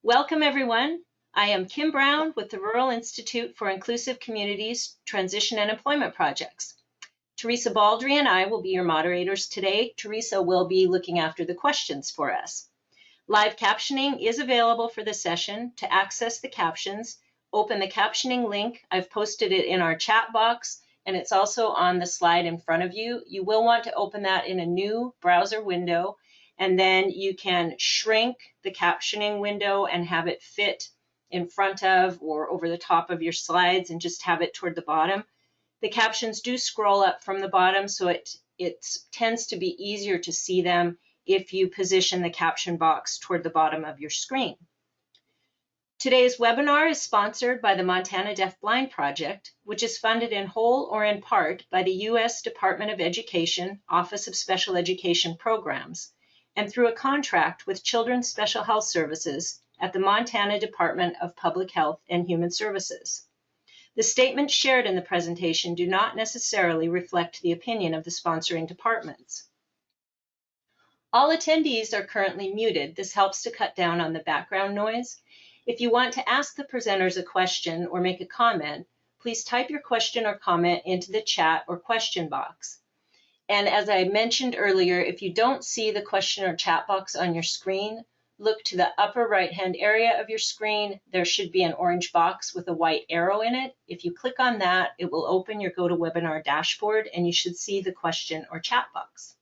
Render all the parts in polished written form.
Welcome, everyone. I am Kim Brown with the Rural Institute for Inclusive Communities, Transition and Employment Projects. Teresa Baldry and I will be your moderators today. Teresa will be looking after the questions for us. Live captioning is available for this session. To access the captions, open the captioning link. I've posted it in our chat box, and it's also on the slide in front of you. You will want to open that in a new browser window, and then you can shrink the captioning window and have it fit in front of or over the top of your slides and just have it toward the bottom. The captions do scroll up from the bottom, so it tends to be easier to see them if you position the caption box toward the bottom of your screen. Today's webinar is sponsored by the Montana Deafblind Project, which is funded in whole or in part by the U.S. Department of Education, Office of Special Education Programs, and through a contract with Children's Special Health Services at the Montana Department of Public Health and Human Services. The statements shared in the presentation do not necessarily reflect the opinion of the sponsoring departments. All attendees are currently muted. This helps to cut down on the background noise. If you want to ask the presenters a question or make a comment, please type your question or comment into the chat or question box. And as I mentioned earlier, if you don't see the question or chat box on your screen, look to the upper right-hand area of your screen. There should be an orange box with a white arrow in it. If you click on that, it will open your GoToWebinar dashboard, and you should see the question or chat box.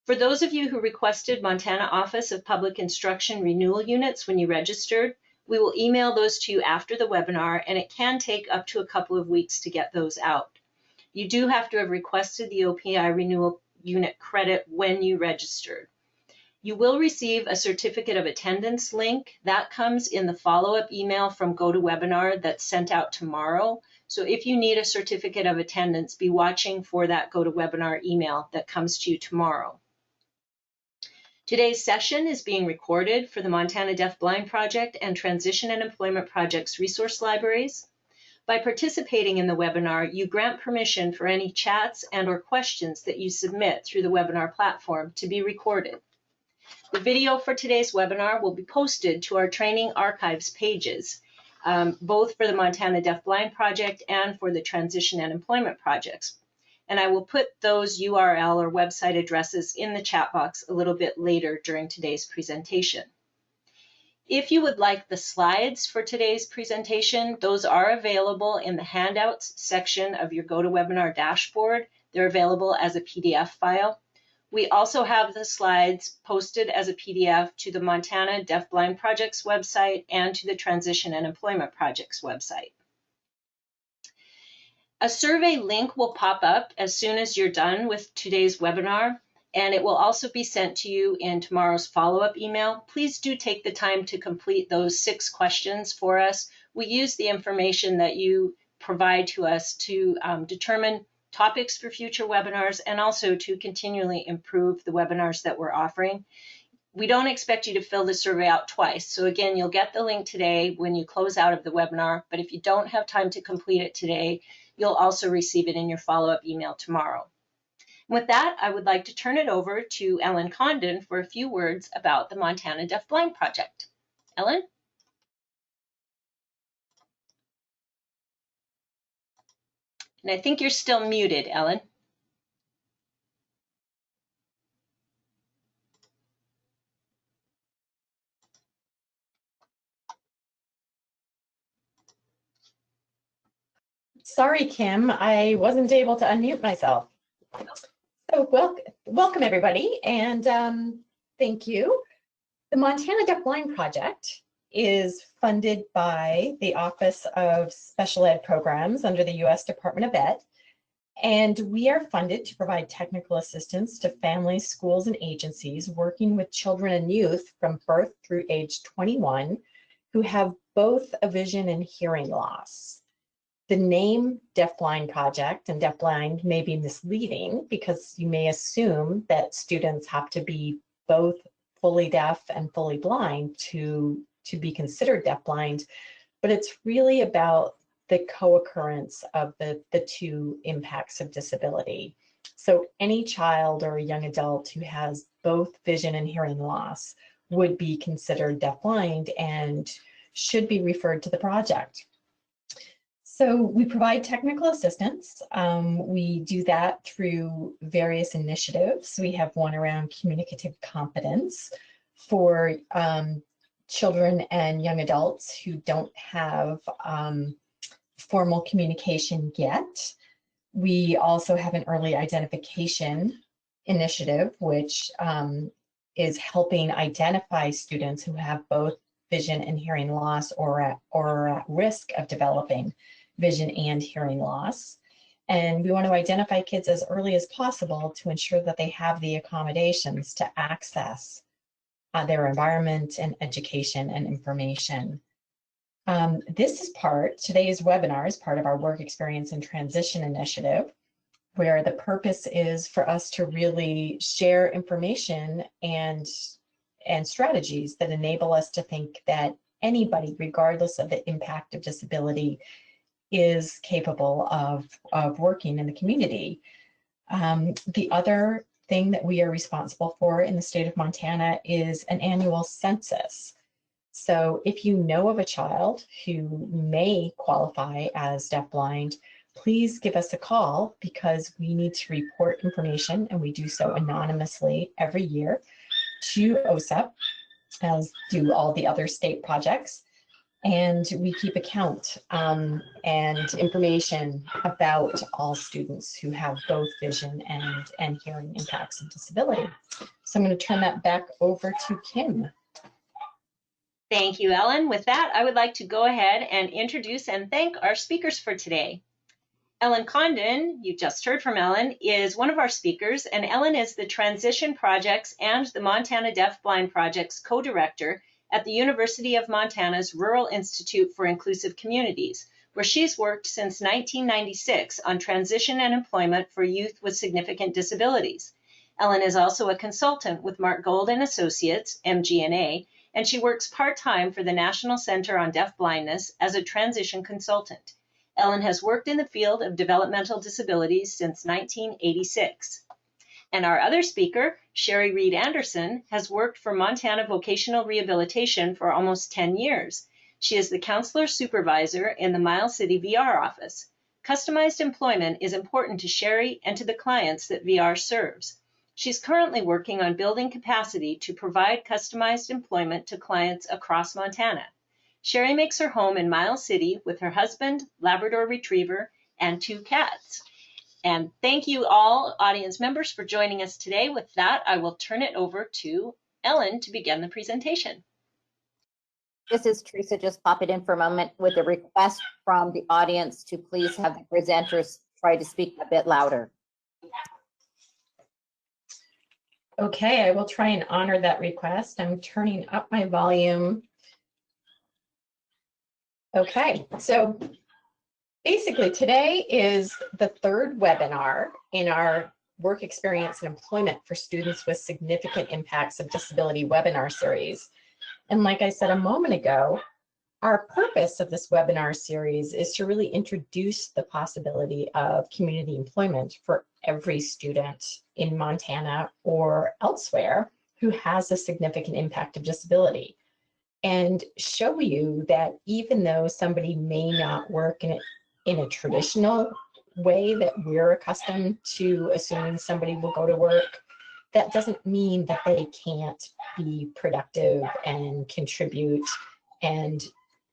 For those of you who requested Montana Office of Public Instruction renewal units when you registered, we will email those to you after the webinar, and it can take up to a couple of weeks to get those out. You do have to have requested the OPI renewal unit credit when you registered. You will receive a certificate of attendance link. That comes in the follow-up email from GoToWebinar that's sent out tomorrow. So if you need a certificate of attendance, be watching for that GoToWebinar email that comes to you tomorrow. Today's session is being recorded for the Montana Deafblind Project and Transition and Employment Projects resource libraries. By participating in the webinar, you grant permission for any chats and/or questions that you submit through the webinar platform to be recorded. The video for today's webinar will be posted to our training archives pages, both for the Montana Deafblind Project and for the Transition and Employment Projects. And I will put those URL or website addresses in the chat box a little bit later during today's presentation. If you would like the slides for today's presentation, those are available in the handouts section of your GoToWebinar dashboard. They're available as a PDF file. We also have the slides posted as a PDF to the Montana Deafblind Project's website and to the Transition and Employment Project's website. A survey link will pop up as soon as you're done with today's webinar, and it will also be sent to you in tomorrow's follow-up email. Please do take the time to complete those 6 questions for us. We use the information that you provide to us to determine topics for future webinars and also to continually improve the webinars that we're offering. We don't expect you to fill the survey out twice. So again, you'll get the link today when you close out of the webinar, but if you don't have time to complete it today, you'll also receive it in your follow-up email tomorrow. With that, I would like to turn it over to Ellen Condon for a few words about the Montana Deafblind Project. Ellen? And I think you're still muted, Ellen. Sorry, Kim, I wasn't able to unmute myself. So welcome everybody, and thank you. The Montana Deafblind Project is funded by the Office of Special Ed Programs under the U.S. Department of Ed, and we are funded to provide technical assistance to families, schools, and agencies working with children and youth from birth through age 21 who have both a vision and hearing loss. The name Deafblind Project and deafblind may be misleading because you may assume that students have to be both fully deaf and fully blind to be considered deafblind, but it's really about the co-occurrence of the 2 impacts of disability. So any child or young adult who has both vision and hearing loss would be considered deafblind and should be referred to the project. So we provide technical assistance. We do that through various initiatives. We have one around communicative competence for children and young adults who don't have formal communication yet. We also have an early identification initiative, which is helping identify students who have both vision and hearing loss or at risk of developing vision and hearing loss. And we want to identify kids as early as possible to ensure that they have the accommodations to access their environment and education and information. Today's webinar is part of our Work Experience and Transition initiative, where the purpose is for us to really share information and strategies that enable us to think that anybody, regardless of the impact of disability, is capable of working in the community. The other thing that we are responsible for in the state of Montana is an annual census. So if you know of a child who may qualify as deafblind, please give us a call, because we need to report information, and we do so anonymously every year, to OSEP, as do all the other state projects. And we keep account and information about all students who have both vision and hearing impacts and disability. So I'm going to turn that back over to Kim. Thank you, Ellen. With that, I would like to go ahead and introduce and thank our speakers for today. Ellen Condon, you just heard from Ellen, is one of our speakers, and Ellen is the Transition Projects and the Montana Deafblind Projects co-director at the University of Montana's Rural Institute for Inclusive Communities, where she's worked since 1996 on transition and employment for youth with significant disabilities. Ellen is also a consultant with Mark Gold and Associates, MG&A, and she works part-time for the National Center on Deafblindness as a transition consultant. Ellen has worked in the field of developmental disabilities since 1986. And our other speaker, Cheri Reed Anderson, has worked for Montana Vocational Rehabilitation for almost 10 years. She is the counselor supervisor in the Miles City VR office. Customized employment is important to Cheri and to the clients that VR serves. She's currently working on building capacity to provide customized employment to clients across Montana. Cheri makes her home in Miles City with her husband, Labrador Retriever, and 2 cats. And thank you all audience members for joining us today. With that, I will turn it over to Ellen to begin the presentation. This is Teresa, just pop it in for a moment with a request from the audience to please have the presenters try to speak a bit louder. Okay, I will try and honor that request. I'm turning up my volume. Okay, so basically today is the third webinar in our Work Experience and Employment for Students with Significant Impacts of Disability webinar series. And like I said a moment ago, our purpose of this webinar series is to really introduce the possibility of community employment for every student in Montana or elsewhere who has a significant impact of disability, and show you that even though somebody may not work in a traditional way that we're accustomed to assuming somebody will go to work, that doesn't mean that they can't be productive and contribute and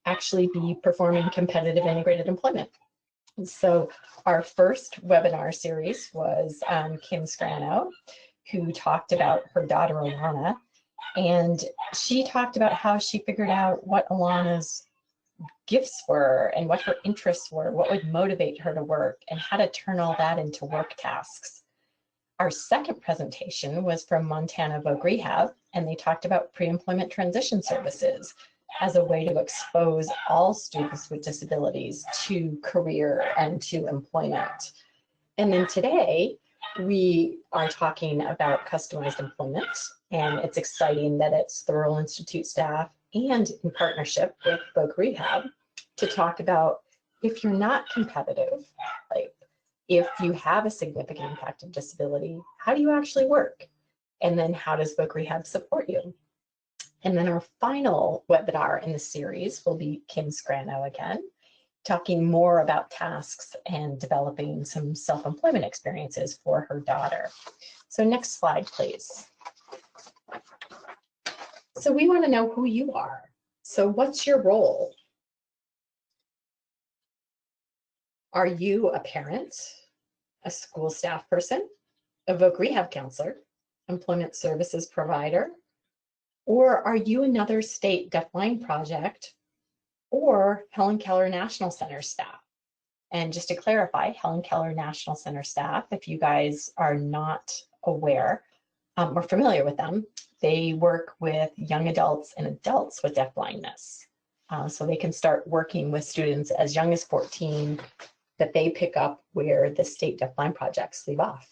actually be performing competitive integrated employment. So our first webinar series was Kim Scrano, who talked about her daughter Alana, and she talked about how she figured out what Alana's gifts were and what her interests were, what would motivate her to work, and how to turn all that into work tasks. Our second presentation was from Montana Voc Rehab, and they talked about pre-employment transition services as a way to expose all students with disabilities to career and to employment. And then today, we are talking about customized employment, and it's exciting that it's the Rural Institute staff and in partnership with Voc Rehab to talk about, if you're not competitive, like if you have a significant impact of disability, how do you actually work? And then how does Voc Rehab support you? And then our final webinar in the series will be Kim Scrano again, talking more about tasks and developing some self-employment experiences for her daughter. So next slide, please. So we want to know who you are. So what's your role? Are you a parent, a school staff person, a voc rehab counselor, employment services provider, or are you another state deafblind project or Helen Keller National Center staff? And just to clarify, Helen Keller National Center staff, if you guys are not aware or familiar with them, they work with young adults and adults with deafblindness. So they can start working with students as young as 14 that they pick up where the state deafblind projects leave off.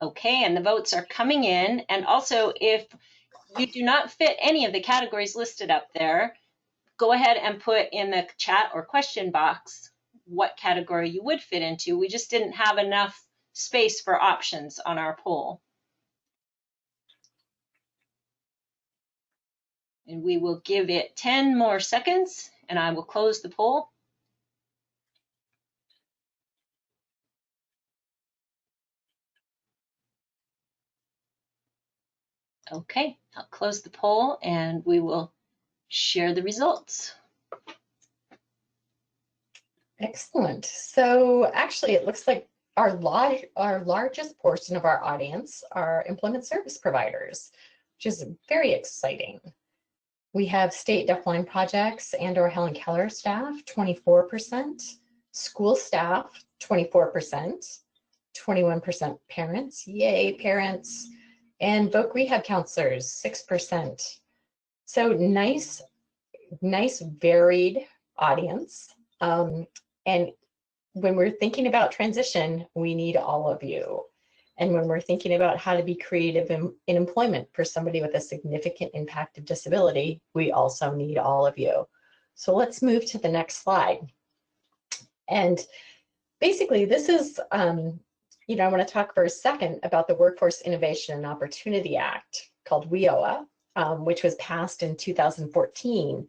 Okay, and the votes are coming in. And also, if you do not fit any of the categories listed up there, go ahead and put in the chat or question box what category you would fit into. We just didn't have enough space for options on our poll. And we will give it 10 more seconds and I will close the poll. Okay, I'll close the poll and we will share the results. Excellent. So actually, it looks like our largest portion of our audience are employment service providers, which is very exciting. We have state deafblind projects and or Helen Keller staff, 24%, school staff, 24%, 21% parents, yay parents, and voc rehab counselors, 6%. So nice varied audience. And when we're thinking about transition, we need all of you. And when we're thinking about how to be creative in employment for somebody with a significant impact of disability, we also need all of you. So let's move to the next slide. And basically this is, I want to talk for a second about the Workforce Innovation and Opportunity Act, called WIOA, which was passed in 2014.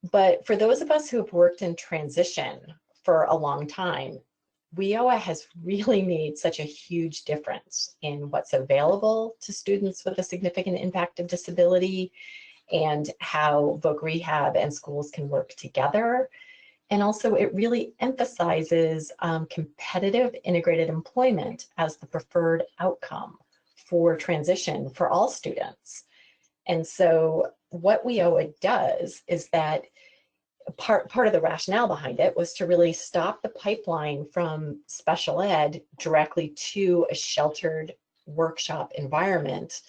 But for those of us who have worked in transition for a long time, WIOA has really made such a huge difference in what's available to students with a significant impact of disability and how voc rehab and schools can work together. And also it really emphasizes competitive integrated employment as the preferred outcome for transition for all students. And so what WIOA does is that part of the rationale behind it was to really stop the pipeline from special ed directly to a sheltered workshop environment,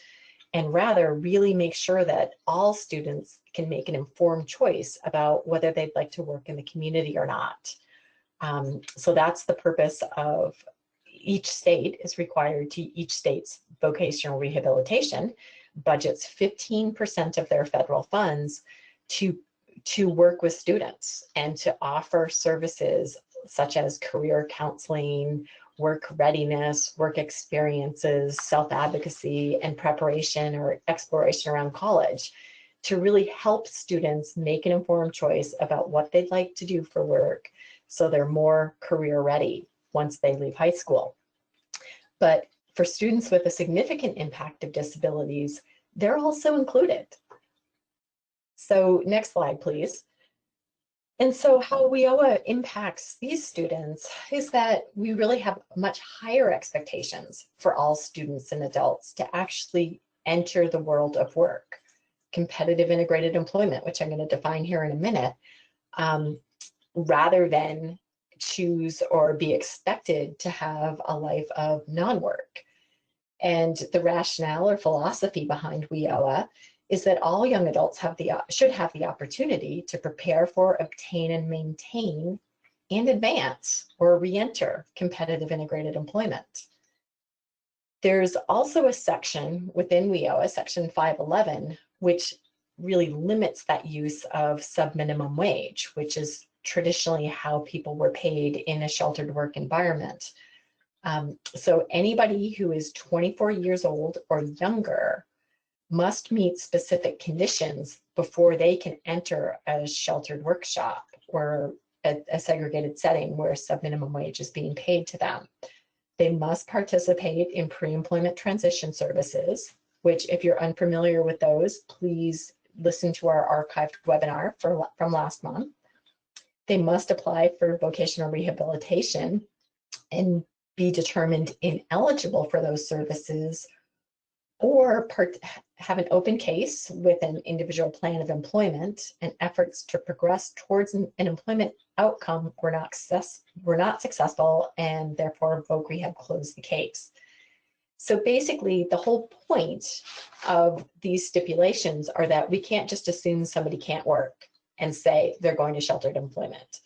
and rather really make sure that all students can make an informed choice about whether they'd like to work in the community or not. So that's the purpose of each state is required to each state's vocational rehabilitation budgets 15% of their federal funds to work with students and to offer services such as career counseling, work readiness, work experiences, self-advocacy, and preparation or exploration around college to really help students make an informed choice about what they'd like to do for work so they're more career ready once they leave high school. But for students with a significant impact of disabilities, they're also included. So next slide, please. And so how WIOA impacts these students is that we really have much higher expectations for all students and adults to actually enter the world of work. Competitive integrated employment, which I'm going to define here in a minute, rather than choose or be expected to have a life of non-work. And the rationale or philosophy behind WIOA is that all young adults should have the opportunity to prepare for, obtain, and maintain, and advance or re-enter competitive integrated employment. There's also a section within WIOA, section 511, which really limits that use of sub-minimum wage, which is traditionally how people were paid in a sheltered work environment. So anybody who is 24 years old or younger must meet specific conditions before they can enter a sheltered workshop or a segregated setting where sub-minimum wage is being paid to them. They must participate in pre-employment transition services, which if you're unfamiliar with those, please listen to our archived webinar from last month. They must apply for vocational rehabilitation and be determined ineligible for those services, or have an open case with an individual plan of employment, and efforts to progress towards an employment outcome were not successful, and therefore Voc Rehab closed the case. So basically, the whole point of these stipulations are that we can't just assume somebody can't work and say they're going to sheltered employment.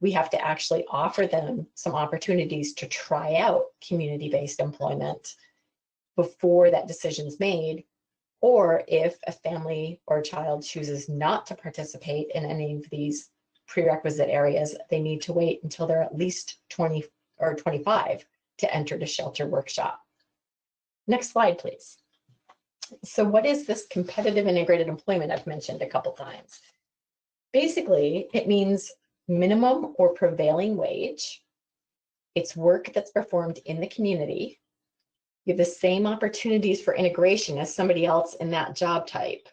We have to actually offer them some opportunities to try out community-based employment before that decision is made, or if a family or a child chooses not to participate in any of these prerequisite areas, they need to wait until they're at least 20 or 25 to enter the shelter workshop. Next slide, please. So what is this competitive integrated employment I've mentioned a couple times? Basically, it means minimum or prevailing wage. It's work that's performed in the community. You have the same opportunities for integration as somebody else in that job type.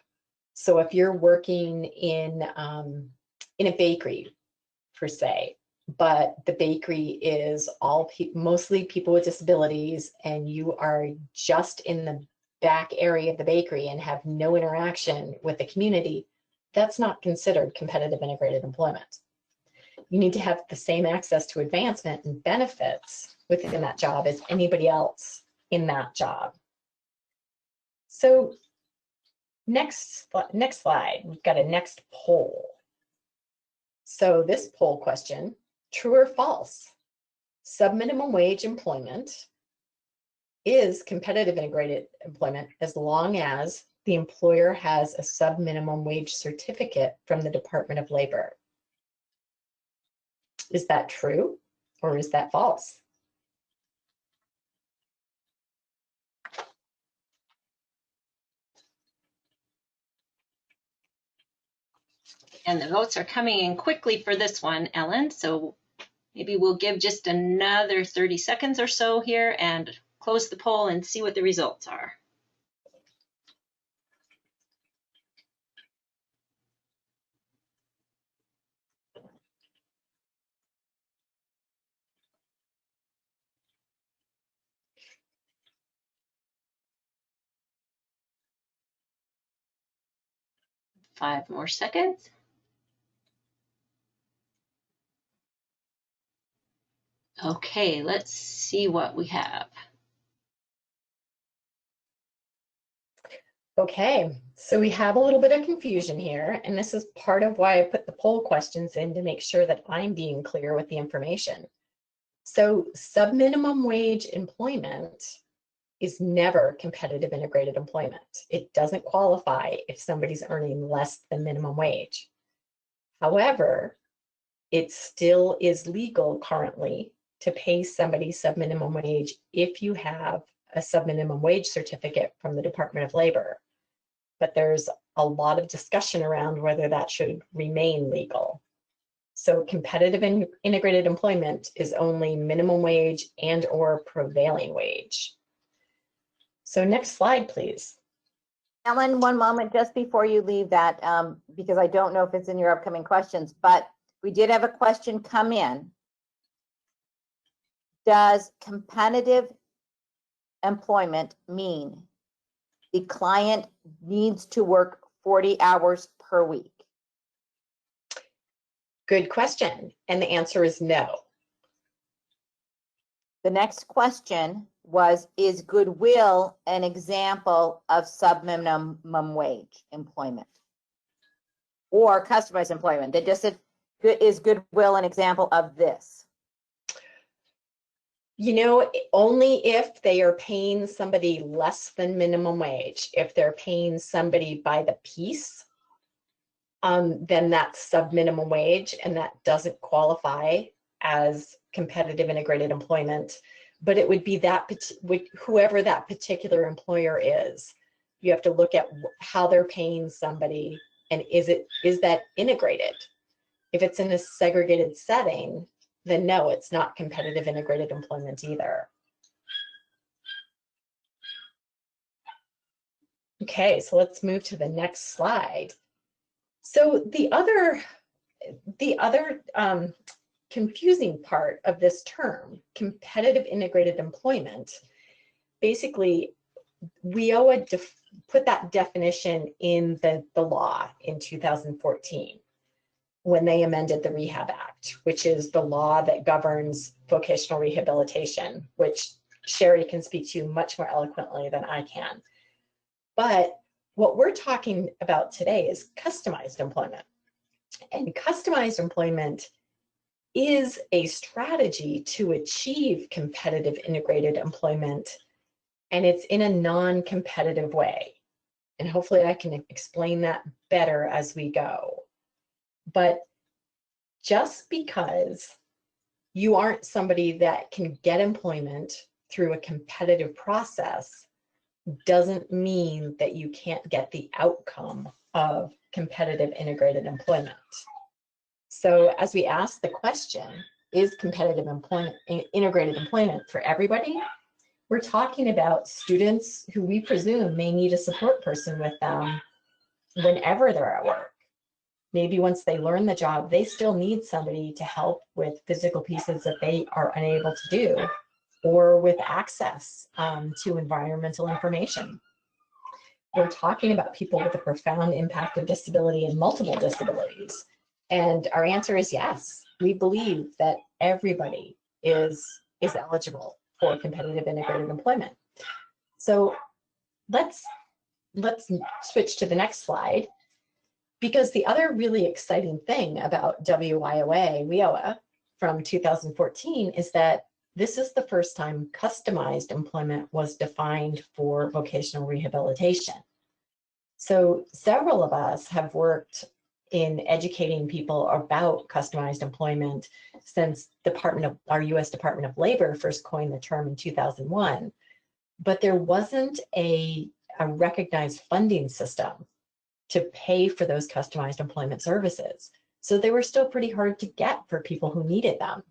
So if you're working in a bakery, per se, but the bakery is mostly people with disabilities, and you are just in the back area of the bakery and have no interaction with the community, that's not considered competitive integrated employment. You need to have the same access to advancement and benefits within that job as anybody else in that job. So next slide, we've got a next poll. So this poll question, true or false? Sub-minimum wage employment is competitive integrated employment as long as the employer has a sub-minimum wage certificate from the Department of Labor. Is that true or is that false? And the votes are coming in quickly for this one, Ellen. So maybe we'll give just another 30 seconds or so here and close the poll and see what the results are. Five more seconds. Okay, let's see what we have. Okay, so we have a little bit of confusion here, and this is part of why I put the poll questions in to make sure that I'm being clear with the information. So sub-minimum wage employment is never competitive integrated employment. It doesn't qualify if somebody's earning less than minimum wage. However, it still is legal currently to pay somebody sub-minimum wage if you have a sub-minimum wage certificate from the Department of Labor. But there's a lot of discussion around whether that should remain legal. So competitive and integrated employment is only minimum wage and or prevailing wage. So next slide, please. Ellen, one moment just before you leave that, because I don't know if it's in your upcoming questions, but we did have a question come in. Does competitive employment mean the client needs to work 40 hours per week? Good question. And the answer is no. The next question was, is goodwill an example of sub-minimum wage employment or customized employment? They just said, is goodwill an example of this? You know, only if they are paying somebody less than minimum wage. If they're paying somebody by the piece, then that's sub-minimum wage, and that doesn't qualify as competitive integrated employment. But it would be that whoever that particular employer is. You have to look at how they're paying somebody, and is that integrated? If it's in a segregated setting, then no, it's not competitive integrated employment either. Okay, so let's move to the next slide. So the other confusing part of this term, competitive integrated employment, basically WIOA put that definition in the law in 2014 when they amended the Rehab Act, which is the law that governs vocational rehabilitation, which Cheri can speak to much more eloquently than I can. But what we're talking about today is customized employment. And customized employment is a strategy to achieve competitive integrated employment, and it's in a non-competitive way. And hopefully I can explain that better as we go. But just because you aren't somebody that can get employment through a competitive process doesn't mean that you can't get the outcome of competitive integrated employment. So as we ask the question, is competitive employment, integrated employment for everybody? We're talking about students who we presume may need a support person with them whenever they're at work. Maybe once they learn the job, they still need somebody to help with physical pieces that they are unable to do, or with access to environmental information. We're talking about people with a profound impact of disability and multiple disabilities. And our answer is yes. We believe that everybody is eligible for competitive integrated employment. So let's switch to the next slide, because the other really exciting thing about WIOA from 2014 is that this is the first time customized employment was defined for vocational rehabilitation. So several of us have worked in educating people about customized employment since our US Department of Labor first coined the term in 2001, but there wasn't a recognized funding system to pay for those customized employment services. So they were still pretty hard to get for people who needed them.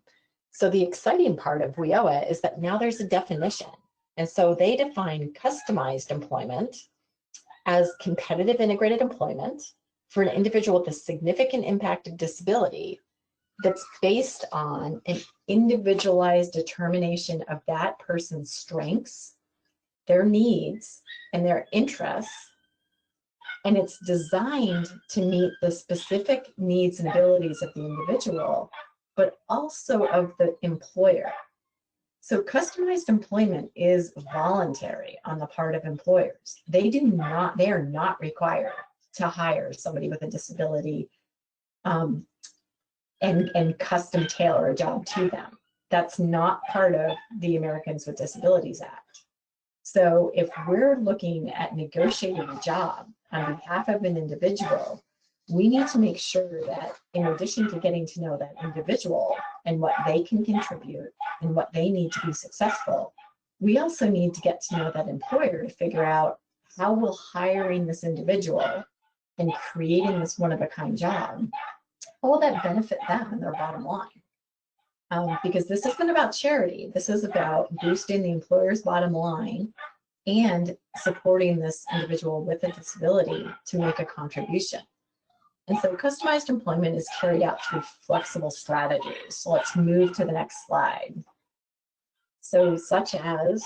So the exciting part of WIOA is that now there's a definition. And so they define customized employment as competitive integrated employment for an individual with a significant impact of disability that's based on an individualized determination of that person's strengths, their needs, and their interests. And it's designed to meet the specific needs and abilities of the individual, but also of the employer. So customized employment is voluntary on the part of employers. They are not required to hire somebody with a disability and custom tailor a job to them. That's not part of the Americans with Disabilities Act. So if we're looking at negotiating a job on behalf of an individual, we need to make sure that in addition to getting to know that individual and what they can contribute and what they need to be successful, we also need to get to know that employer to figure out how will hiring this individual and creating this one-of-a-kind job, how will that benefit them and their bottom line? Because this isn't about charity. This is about boosting the employer's bottom line and supporting this individual with a disability to make a contribution. And so customized employment is carried out through flexible strategies. So let's move to the next slide. So such as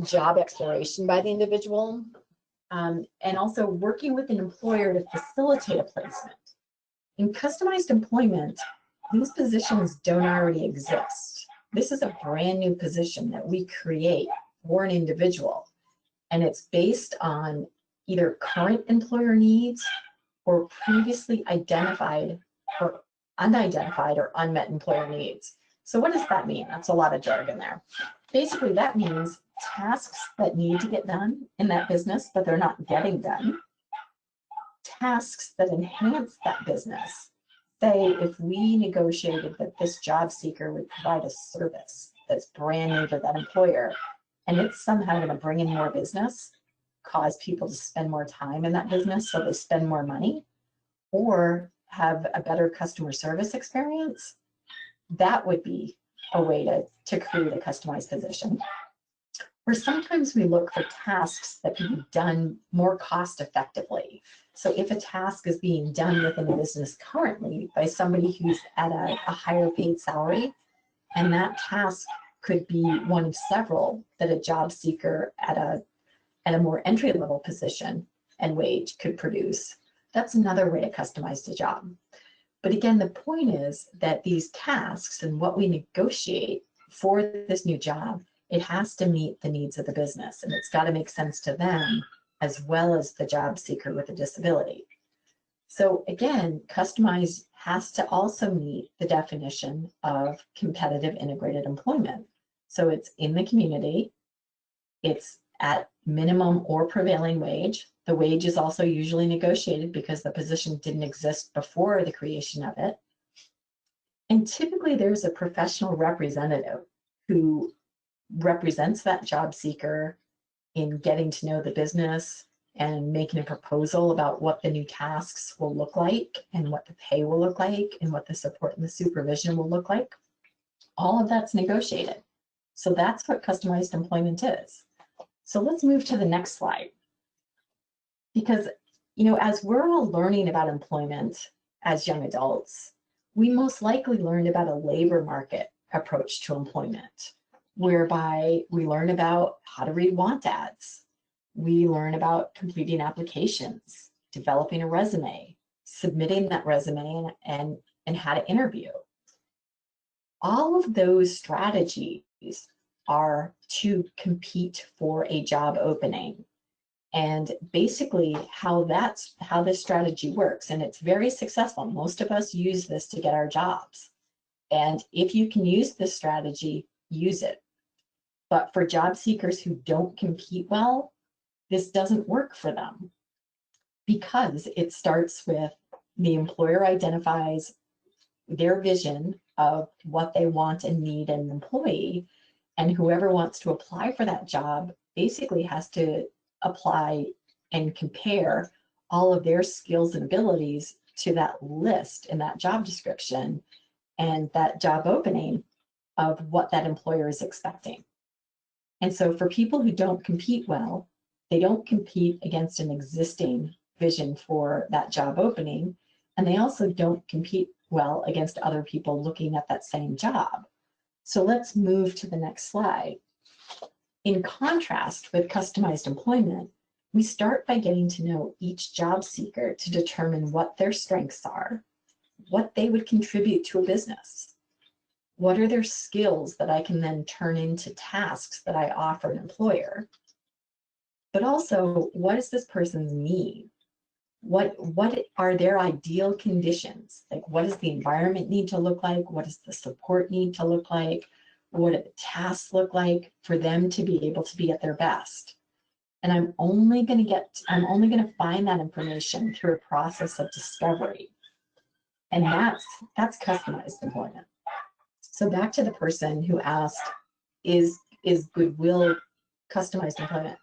job exploration by the individual, and also working with an employer to facilitate a placement. In customized employment, these positions don't already exist. This is a brand new position that we create for an individual, and it's based on either current employer needs or previously identified or unidentified or unmet employer needs. So what does that mean? That's a lot of jargon there. Basically, that means tasks that need to get done in that business, but they're not getting done. Tasks that enhance that business. Say, if we negotiated that this job seeker would provide a service that's brand new to that employer, and it's somehow going to bring in more business, cause people to spend more time in that business so they spend more money, or have a better customer service experience, that would be a way to create a customized position. Or sometimes we look for tasks that can be done more cost effectively. So if a task is being done within a business currently by somebody who's at a higher paid salary, and that task could be one of several that a job seeker at a more entry level position and wage could produce, that's another way to customize the job. But again, the point is that these tasks and what we negotiate for this new job, it has to meet the needs of the business, and it's got to make sense to them as well as the job seeker with a disability. So again, customized has to also meet the definition of competitive integrated employment. So it's in the community, it's at minimum or prevailing wage. The wage is also usually negotiated because the position didn't exist before the creation of it. And typically there's a professional representative who represents that job seeker in getting to know the business and making a proposal about what the new tasks will look like and what the pay will look like and what the support and the supervision will look like. All of that's negotiated. So that's what customized employment is. So let's move to the next slide. Because, you know, as we're all learning about employment as young adults, we most likely learned about a labor market approach to employment, whereby we learn about how to read want ads. We learn about completing applications, developing a resume, submitting that resume, and how to interview. All of those strategies are to compete for a job opening. And basically how this strategy works, and it's very successful. Most of us use this to get our jobs. And if you can use this strategy, use it. But for job seekers who don't compete well, this doesn't work for them, because it starts with the employer identifies their vision of what they want and need in an employee, and whoever wants to apply for that job basically has to apply and compare all of their skills and abilities to that list in that job description and that job opening of what that employer is expecting. And so for people who don't compete well, they don't compete against an existing vision for that job opening, and they also don't compete well against other people looking at that same job. So let's move to the next slide. In contrast with customized employment, we start by getting to know each job seeker to determine what their strengths are, what they would contribute to a business, what are their skills that I can then turn into tasks that I offer an employer, but also what does this person's need? What are their ideal conditions? Like, what does the environment need to look like? What does the support need to look like? What do the tasks look like for them to be able to be at their best? And I'm only going to find that information through a process of discovery. And that's customized employment. So back to the person who asked, is Goodwill customized employment?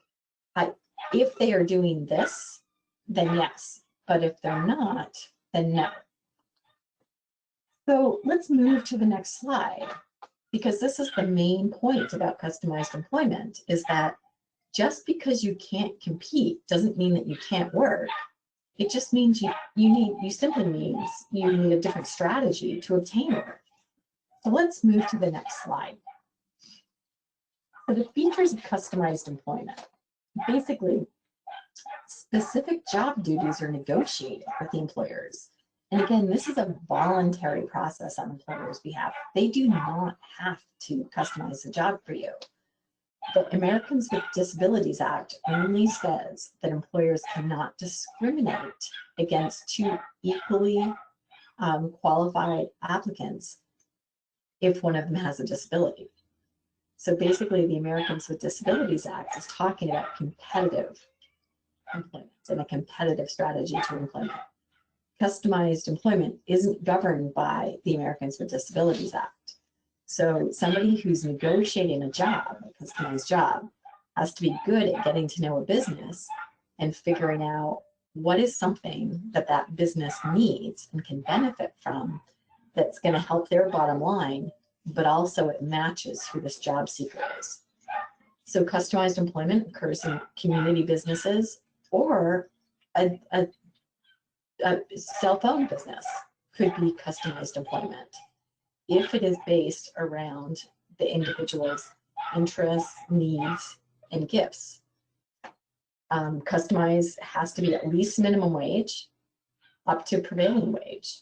If they are doing this, then yes. But if they're not, then no. So let's move to the next slide, because this is the main point about customized employment, is that just because you can't compete doesn't mean that you can't work. It just means you simply means you need a different strategy to obtain work. So let's move to the next slide. So the features of customized employment. Basically, specific job duties are negotiated with the employers. And again, this is a voluntary process on employers' behalf. They do not have to customize the job for you. The Americans with Disabilities Act only says that employers cannot discriminate against two equally qualified applicants if one of them has a disability. So basically, the Americans with Disabilities Act is talking about competitive employment and a competitive strategy to employment. Customized employment isn't governed by the Americans with Disabilities Act. So somebody who's negotiating a job, a customized job, has to be good at getting to know a business and figuring out what is something that that business needs and can benefit from that's going to help their bottom line, but also it matches who this job seeker is. So customized employment occurs in community businesses, or a cell phone business could be customized employment if it is based around the individual's interests, needs, and gifts. Customized has to be at least minimum wage up to prevailing wage.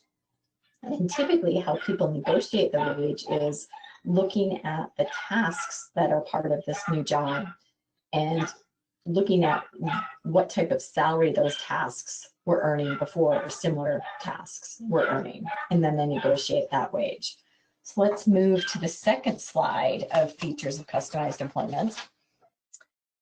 And typically how people negotiate the wage is looking at the tasks that are part of this new job and looking at what type of salary those tasks were earning before, or similar tasks were earning, and then they negotiate that wage. So let's move to the second slide of features of customized employment.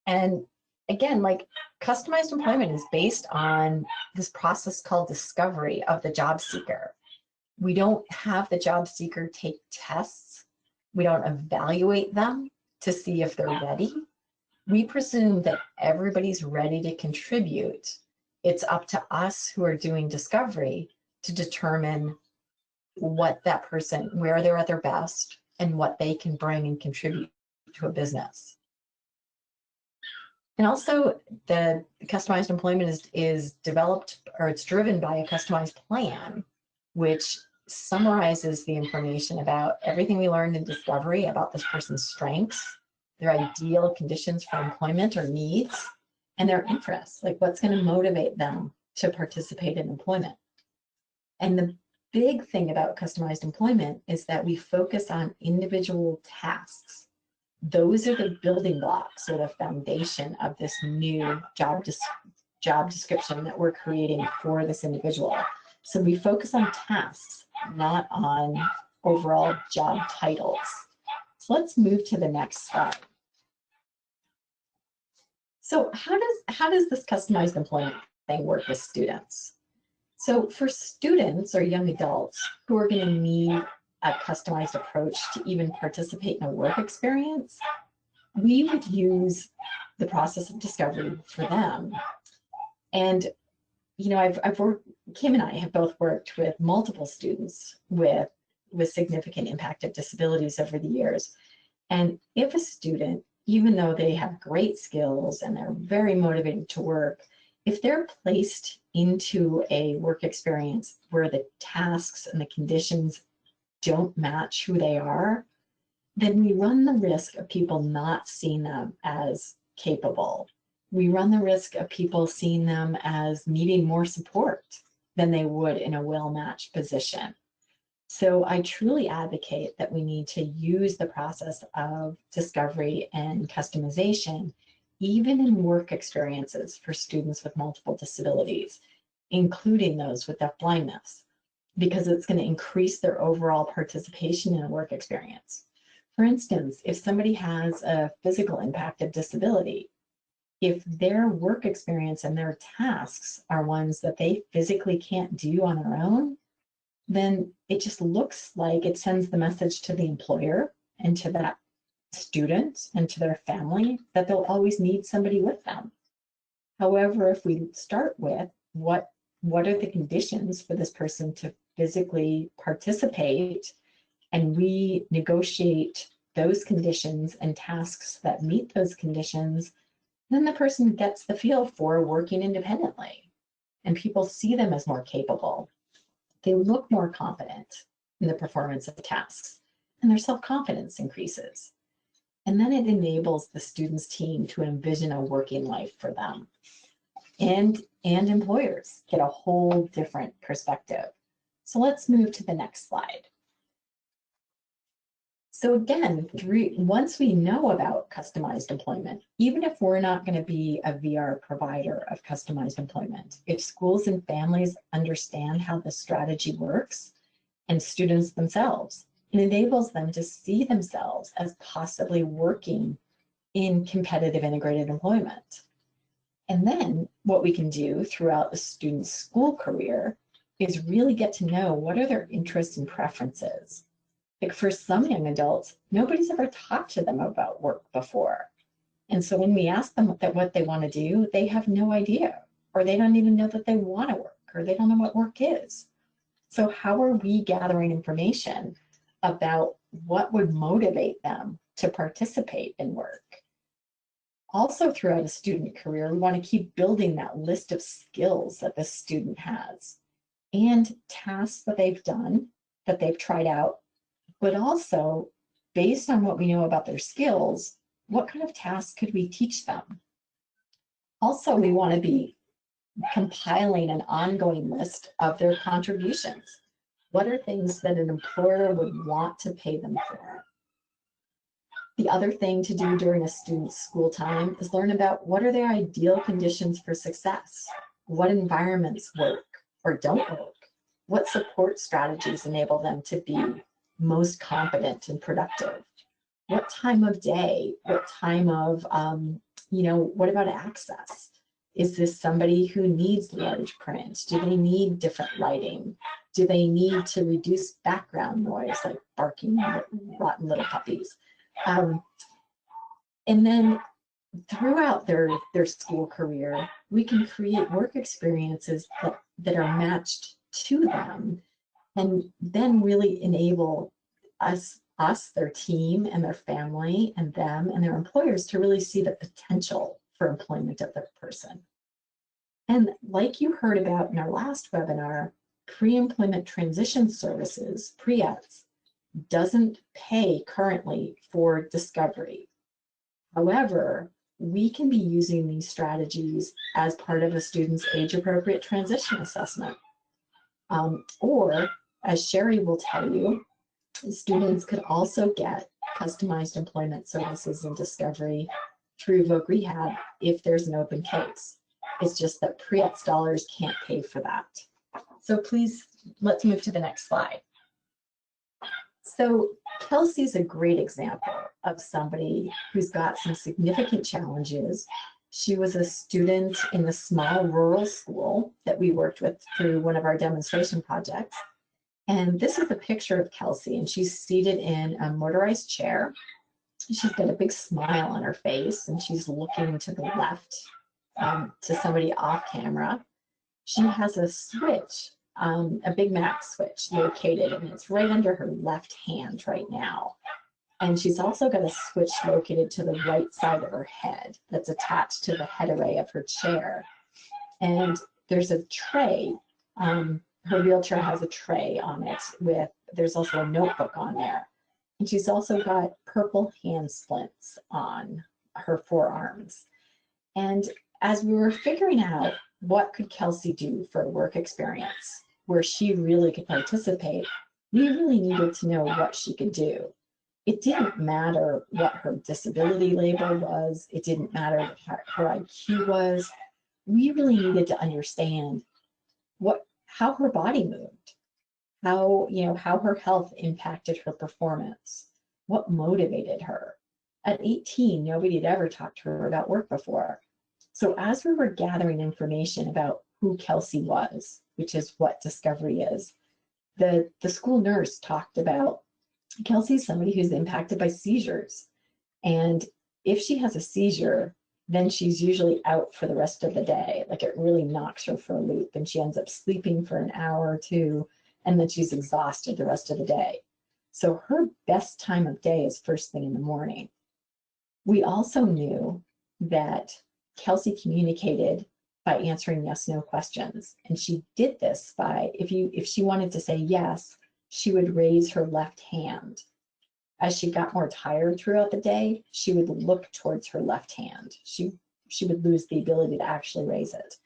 And again, like, customized employment is based on this process called discovery of the job seeker. We don't have the job seeker take tests. We don't evaluate them to see if they're ready. We presume that everybody's ready to contribute. It's up to us who are doing discovery to determine what that person, where they're at their best, and what they can bring and contribute to a business. And also, the customized employment is developed, or it's driven by a customized plan, which summarizes the information about everything we learned in discovery about this person's strengths, their ideal conditions for employment or needs, and their interests, like what's going to motivate them to participate in employment. And the big thing about customized employment is that we focus on individual tasks. Those are the building blocks, or the foundation of this new job description that we're creating for this individual. So we focus on tasks, not on overall job titles. So let's move to the next slide. So how does this customized employment thing work with students? So for students or young adults who are going to need a customized approach to even participate in a work experience, we would use the process of discovery for them. And you know, I've worked, Kim and I have both worked with multiple students with significant impact of disabilities over the years. And if a student, even though they have great skills and they're very motivated to work, if they're placed into a work experience where the tasks and the conditions don't match who they are, then we run the risk of people not seeing them as capable. We run the risk of people seeing them as needing more support than they would in a well-matched position. So I truly advocate that we need to use the process of discovery and customization, even in work experiences for students with multiple disabilities, including those with deaf blindness, because it's going to increase their overall participation in a work experience. For instance, if somebody has a physical impact of disability, if their work experience and their tasks are ones that they physically can't do on their own, then it just looks like it sends the message to the employer and to that student and to their family that they'll always need somebody with them. However, if we start with what are the conditions for this person to physically participate, and we negotiate those conditions and tasks that meet those conditions, then the person gets the feel for working independently, and people see them as more capable. They look more confident in the performance of the tasks, and their self-confidence increases. And then it enables the students' team to envision a working life for them. And employers get a whole different perspective. So let's move to the next slide. So again, once we know about customized employment, even if we're not going to be a VR provider of customized employment, if schools and families understand how the strategy works, and students themselves, it enables them to see themselves as possibly working in competitive integrated employment. And then what we can do throughout the student's school career is really get to know what are their interests and preferences. Like for some young adults, nobody's ever talked to them about work before. And so when we ask them what they want to do, they have no idea, or they don't even know that they want to work, or they don't know what work is. So how are we gathering information about what would motivate them to participate in work? Also, throughout a student career, we want to keep building that list of skills that the student has and tasks that they've done, that they've tried out, but also based on what we know about their skills, what kind of tasks could we teach them? Also, we want to be compiling an ongoing list of their contributions. What are things that an employer would want to pay them for? The other thing to do during a student's school time is learn about what are their ideal conditions for success, what environments work or don't work, what support strategies enable them to be most competent and productive, what time of day, what time of, what about access? Is this somebody who needs large print? Do they need different lighting? Do they need to reduce background noise like barking rotten little puppies? And then throughout their school career, we can create work experiences that are matched to them, and then really enable us, their team and their family and them and their employers to really see the potential for employment of the person. And like you heard about in our last webinar, pre-employment transition services, PREETS, doesn't pay currently for discovery. However, we can be using these strategies as part of a student's age-appropriate transition assessment. Or, as Cheri will tell you, students could also get customized employment services and discovery through Voc Rehab if there's an open case. It's just that PREETS dollars can't pay for that. So please, let's move to the next slide. So Kelsey's a great example of somebody who's got some significant challenges. She was a student in the small rural school that we worked with through one of our demonstration projects. And this is a picture of Kelsey, and she's seated in a motorized chair. She's got a big smile on her face, and she's looking to the left to somebody off camera. She has a switch, a Big Mac switch located, and it's right under her left hand right now. And she's also got a switch located to the right side of her head that's attached to the head array of her chair. And there's a tray. Her wheelchair has a tray on it there's also a notebook on there. And she's also got purple hand splints on her forearms. And as we were figuring out what could Kelsey do for a work experience where she really could participate, we really needed to know what she could do. It didn't matter what her disability label was. It didn't matter what her IQ was. We really needed to understand how her body moved, how her health impacted her performance, what motivated her. At 18, nobody had ever talked to her about work before. So as we were gathering information about who Kelsey was, which is what discovery is, the school nurse talked about Kelsey's somebody who's impacted by seizures. And if she has a seizure, then she's usually out for the rest of the day. Like, it really knocks her for a loop, and she ends up sleeping for an hour or two, and then she's exhausted the rest of the day. So her best time of day is first thing in the morning. We also knew that Kelsey communicated by answering yes/no questions. And she did this by, if she wanted to say yes, she would raise her left hand. As she got more tired throughout the day, she would look towards her left hand. She would lose the ability to actually raise it.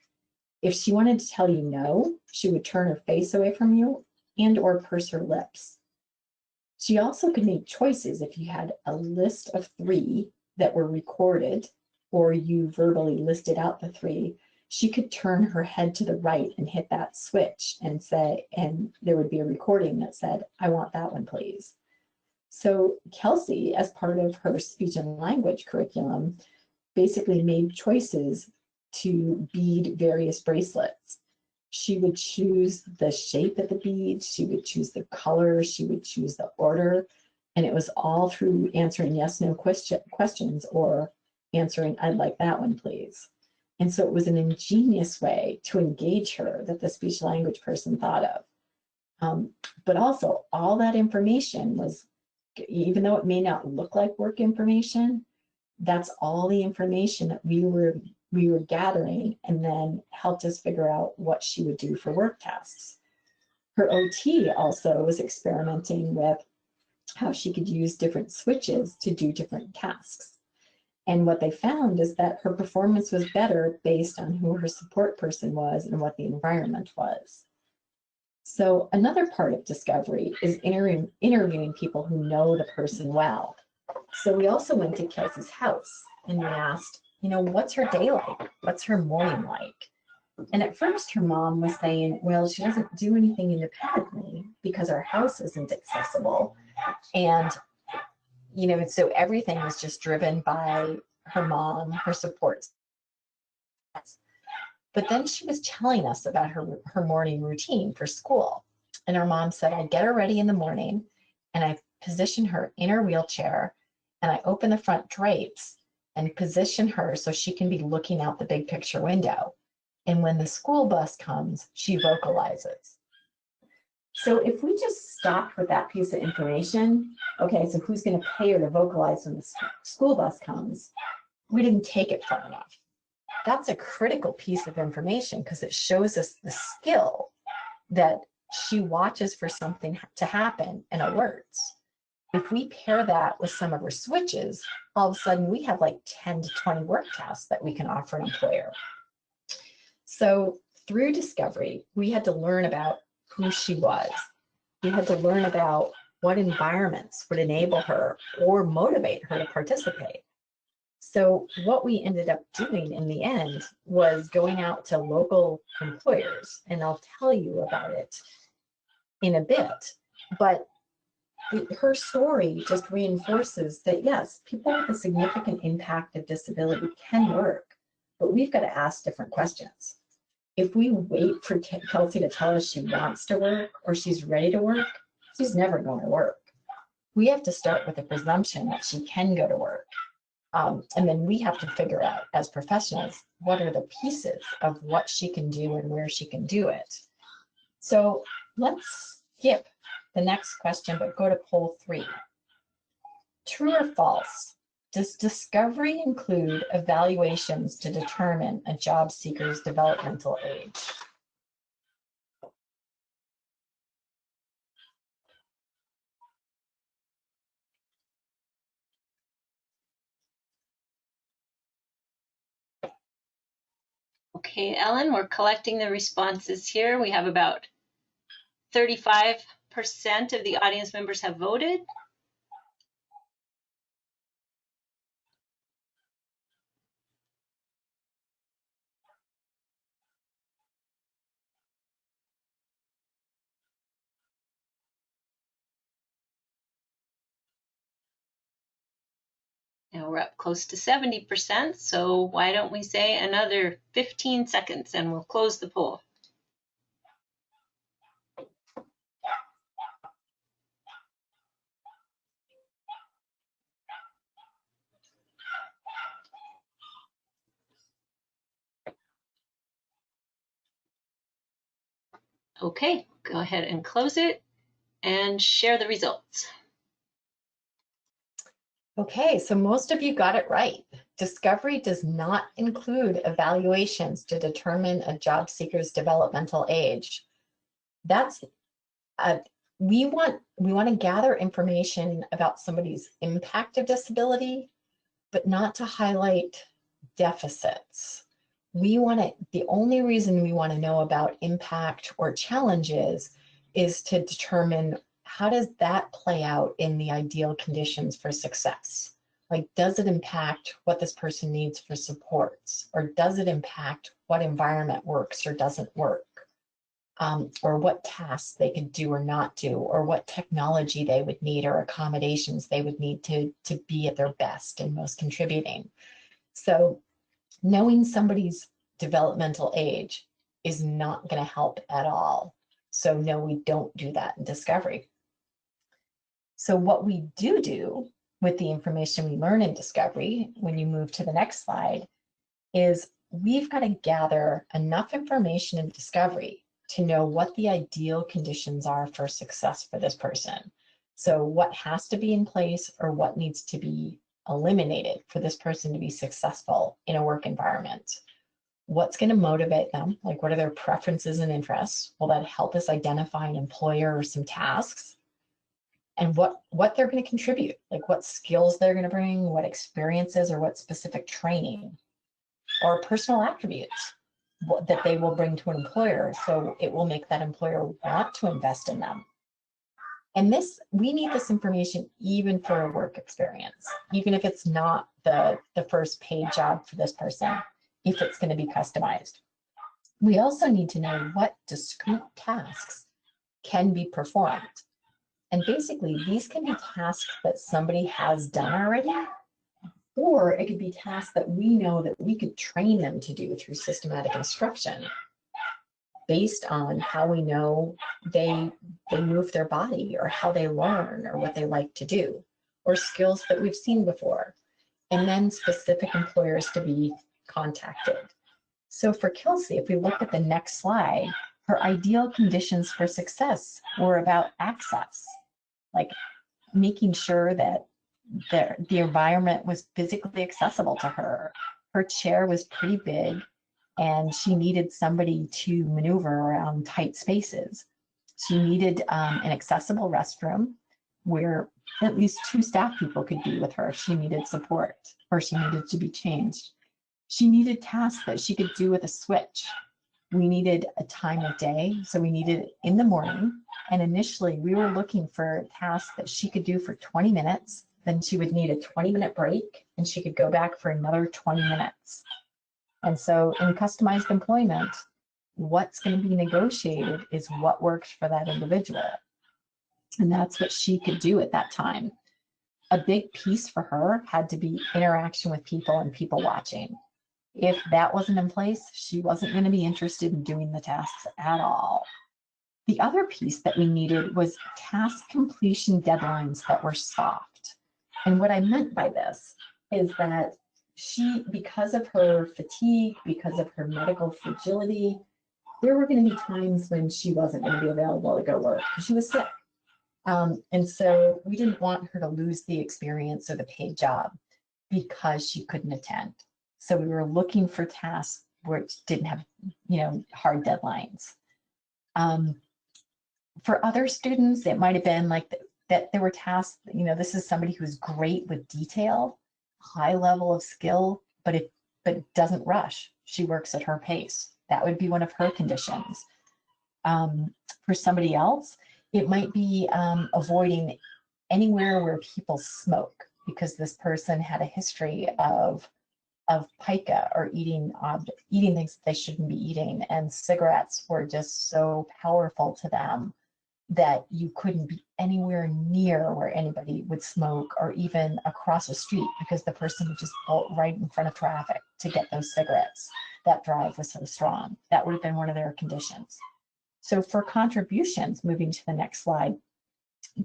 If she wanted to tell you no, she would turn her face away from you and/or purse her lips. She also could make choices if you had a list of 3 that were recorded, or you verbally listed out the 3. She could turn her head to the right and hit that switch and say, and there would be a recording that said, "I want that one, please." So Kelsey, as part of her speech and language curriculum, basically made choices to bead various bracelets. She would choose the shape of the bead, she would choose the color, she would choose the order, and it was all through answering yes/no questions or answering, "I'd like that one, please." And so it was an ingenious way to engage her that the speech language person thought of. But also all that information was, even though it may not look like work information, that's all the information that we were gathering, and then helped us figure out what she would do for work tasks. Her OT also was experimenting with how she could use different switches to do different tasks. And what they found is that her performance was better based on who her support person was and what the environment was. So another part of discovery is interviewing people who know the person well. So we also went to Kelsey's house and we asked, what's her day like? What's her morning like? And at first her mom was saying, well, she doesn't do anything independently because our house isn't accessible. And, so everything was just driven by her mom, her supports. But then she was telling us about her morning routine for school. And her mom said, I get her ready in the morning and I position her in her wheelchair and I open the front drapes and position her so she can be looking out the big picture window. And when the school bus comes, she vocalizes. So if we just stopped with that piece of information, okay, so who's going to pay her to vocalize when the school bus comes? We didn't take it far enough. That's a critical piece of information because it shows us the skill that she watches for something to happen and alerts. If we pair that with some of her switches, all of a sudden we have like 10 to 20 work tasks that we can offer an employer. So through discovery, we had to learn about who she was. We had to learn about what environments would enable her or motivate her to participate. So what we ended up doing in the end was going out to local employers, and I'll tell you about it in a bit. But her story just reinforces that, yes, people with a significant impact of disability can work, but we've got to ask different questions. If we wait for Kelsey to tell us she wants to work or she's ready to work, she's never going to work. We have to start with a presumption that she can go to work. And then we have to figure out as professionals, what are the pieces of what she can do and where she can do it. So let's skip the next question, but go to poll 3. True or false? Does discovery include evaluations to determine a job seeker's developmental age? Okay, Ellen, we're collecting the responses here. We have about 35% of the audience members have voted. Now we're up close to 70%, so why don't we say another 15 seconds and we'll close the poll. Okay, go ahead and close it and share the results. Okay, so most of you got it right. Discovery does not include evaluations to determine a job seeker's developmental age. That's we want to gather information about somebody's impact of disability, but not to highlight deficits. The only reason we want to know about impact or challenges is to determine how does that play out in the ideal conditions for success? Like, does it impact what this person needs for supports? Or does it impact what environment works or doesn't work? Or what tasks they could do or not do, or what technology they would need or accommodations they would need to be at their best and most contributing. So knowing somebody's developmental age is not going to help at all. So no, we don't do that in discovery. So what we do with the information we learn in discovery, when you move to the next slide, is we've got to gather enough information in discovery to know what the ideal conditions are for success for this person. So what has to be in place or what needs to be eliminated for this person to be successful in a work environment. What's going to motivate them? Like, what are their preferences and interests? Will that help us identify an employer or some tasks? And what they're going to contribute, like what skills they're going to bring, what experiences or what specific training or personal attributes that they will bring to an employer, so it will make that employer want to invest in them. And we need this information even for a work experience, even if it's not the first paid job for this person, if it's going to be customized. We also need to know what discrete tasks can be performed. And basically, these can be tasks that somebody has done already, or it could be tasks that we know that we could train them to do through systematic instruction based on how we know they move their body or how they learn or what they like to do, or skills that we've seen before, and then specific employers to be contacted. So for Kelsey, if we look at the next slide, her ideal conditions for success were about access, like making sure that the environment was physically accessible to her. Her chair was pretty big and she needed somebody to maneuver around tight spaces. She needed an accessible restroom where at least 2 staff people could be with her if she needed support or she needed to be changed. She needed tasks that she could do with a switch. We needed a time of day, so we needed it in the morning. And initially we were looking for tasks that she could do for 20 minutes. Then she would need a 20-minute break and she could go back for another 20 minutes. And so in customized employment, what's going to be negotiated is what works for that individual. And that's what she could do at that time. A big piece for her had to be interaction with people and people watching. If that wasn't in place, she wasn't going to be interested in doing the tasks at all. The other piece that we needed was task completion deadlines that were soft. And what I meant by this is that she, because of her fatigue, because of her medical fragility, there were going to be times when she wasn't going to be available to go work because she was sick. And so we didn't want her to lose the experience or the paid job because she couldn't attend. So we were looking for tasks where it didn't have, hard deadlines. For other students, it might have been like that there were tasks, this is somebody who's great with detail, high level of skill, but it doesn't rush. She works at her pace. That would be one of her conditions. For somebody else, it might be avoiding anywhere where people smoke because this person had a history of pica or eating things they shouldn't be eating, and cigarettes were just so powerful to them that you couldn't be anywhere near where anybody would smoke or even across a street because the person would just bolt right in front of traffic to get those cigarettes. That drive was so strong. That would have been one of their conditions. So for contributions, moving to the next slide,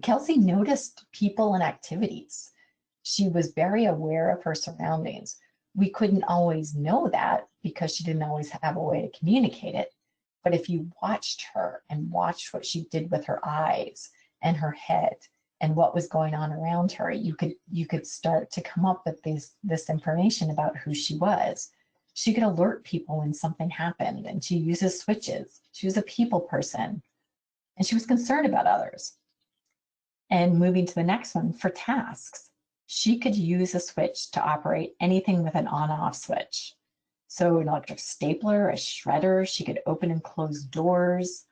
Kelsey noticed people and activities. She was very aware of her surroundings. We couldn't always know that because she didn't always have a way to communicate it. But if you watched her and watched what she did with her eyes and her head and what was going on around her, you could start to come up with this information about who she was. She could alert people when something happened, and she uses switches. She was a people person, and she was concerned about others. And moving to the next one, for tasks, she could use a switch to operate anything with an on-off switch. So an electric stapler, a shredder, she could open and close doors.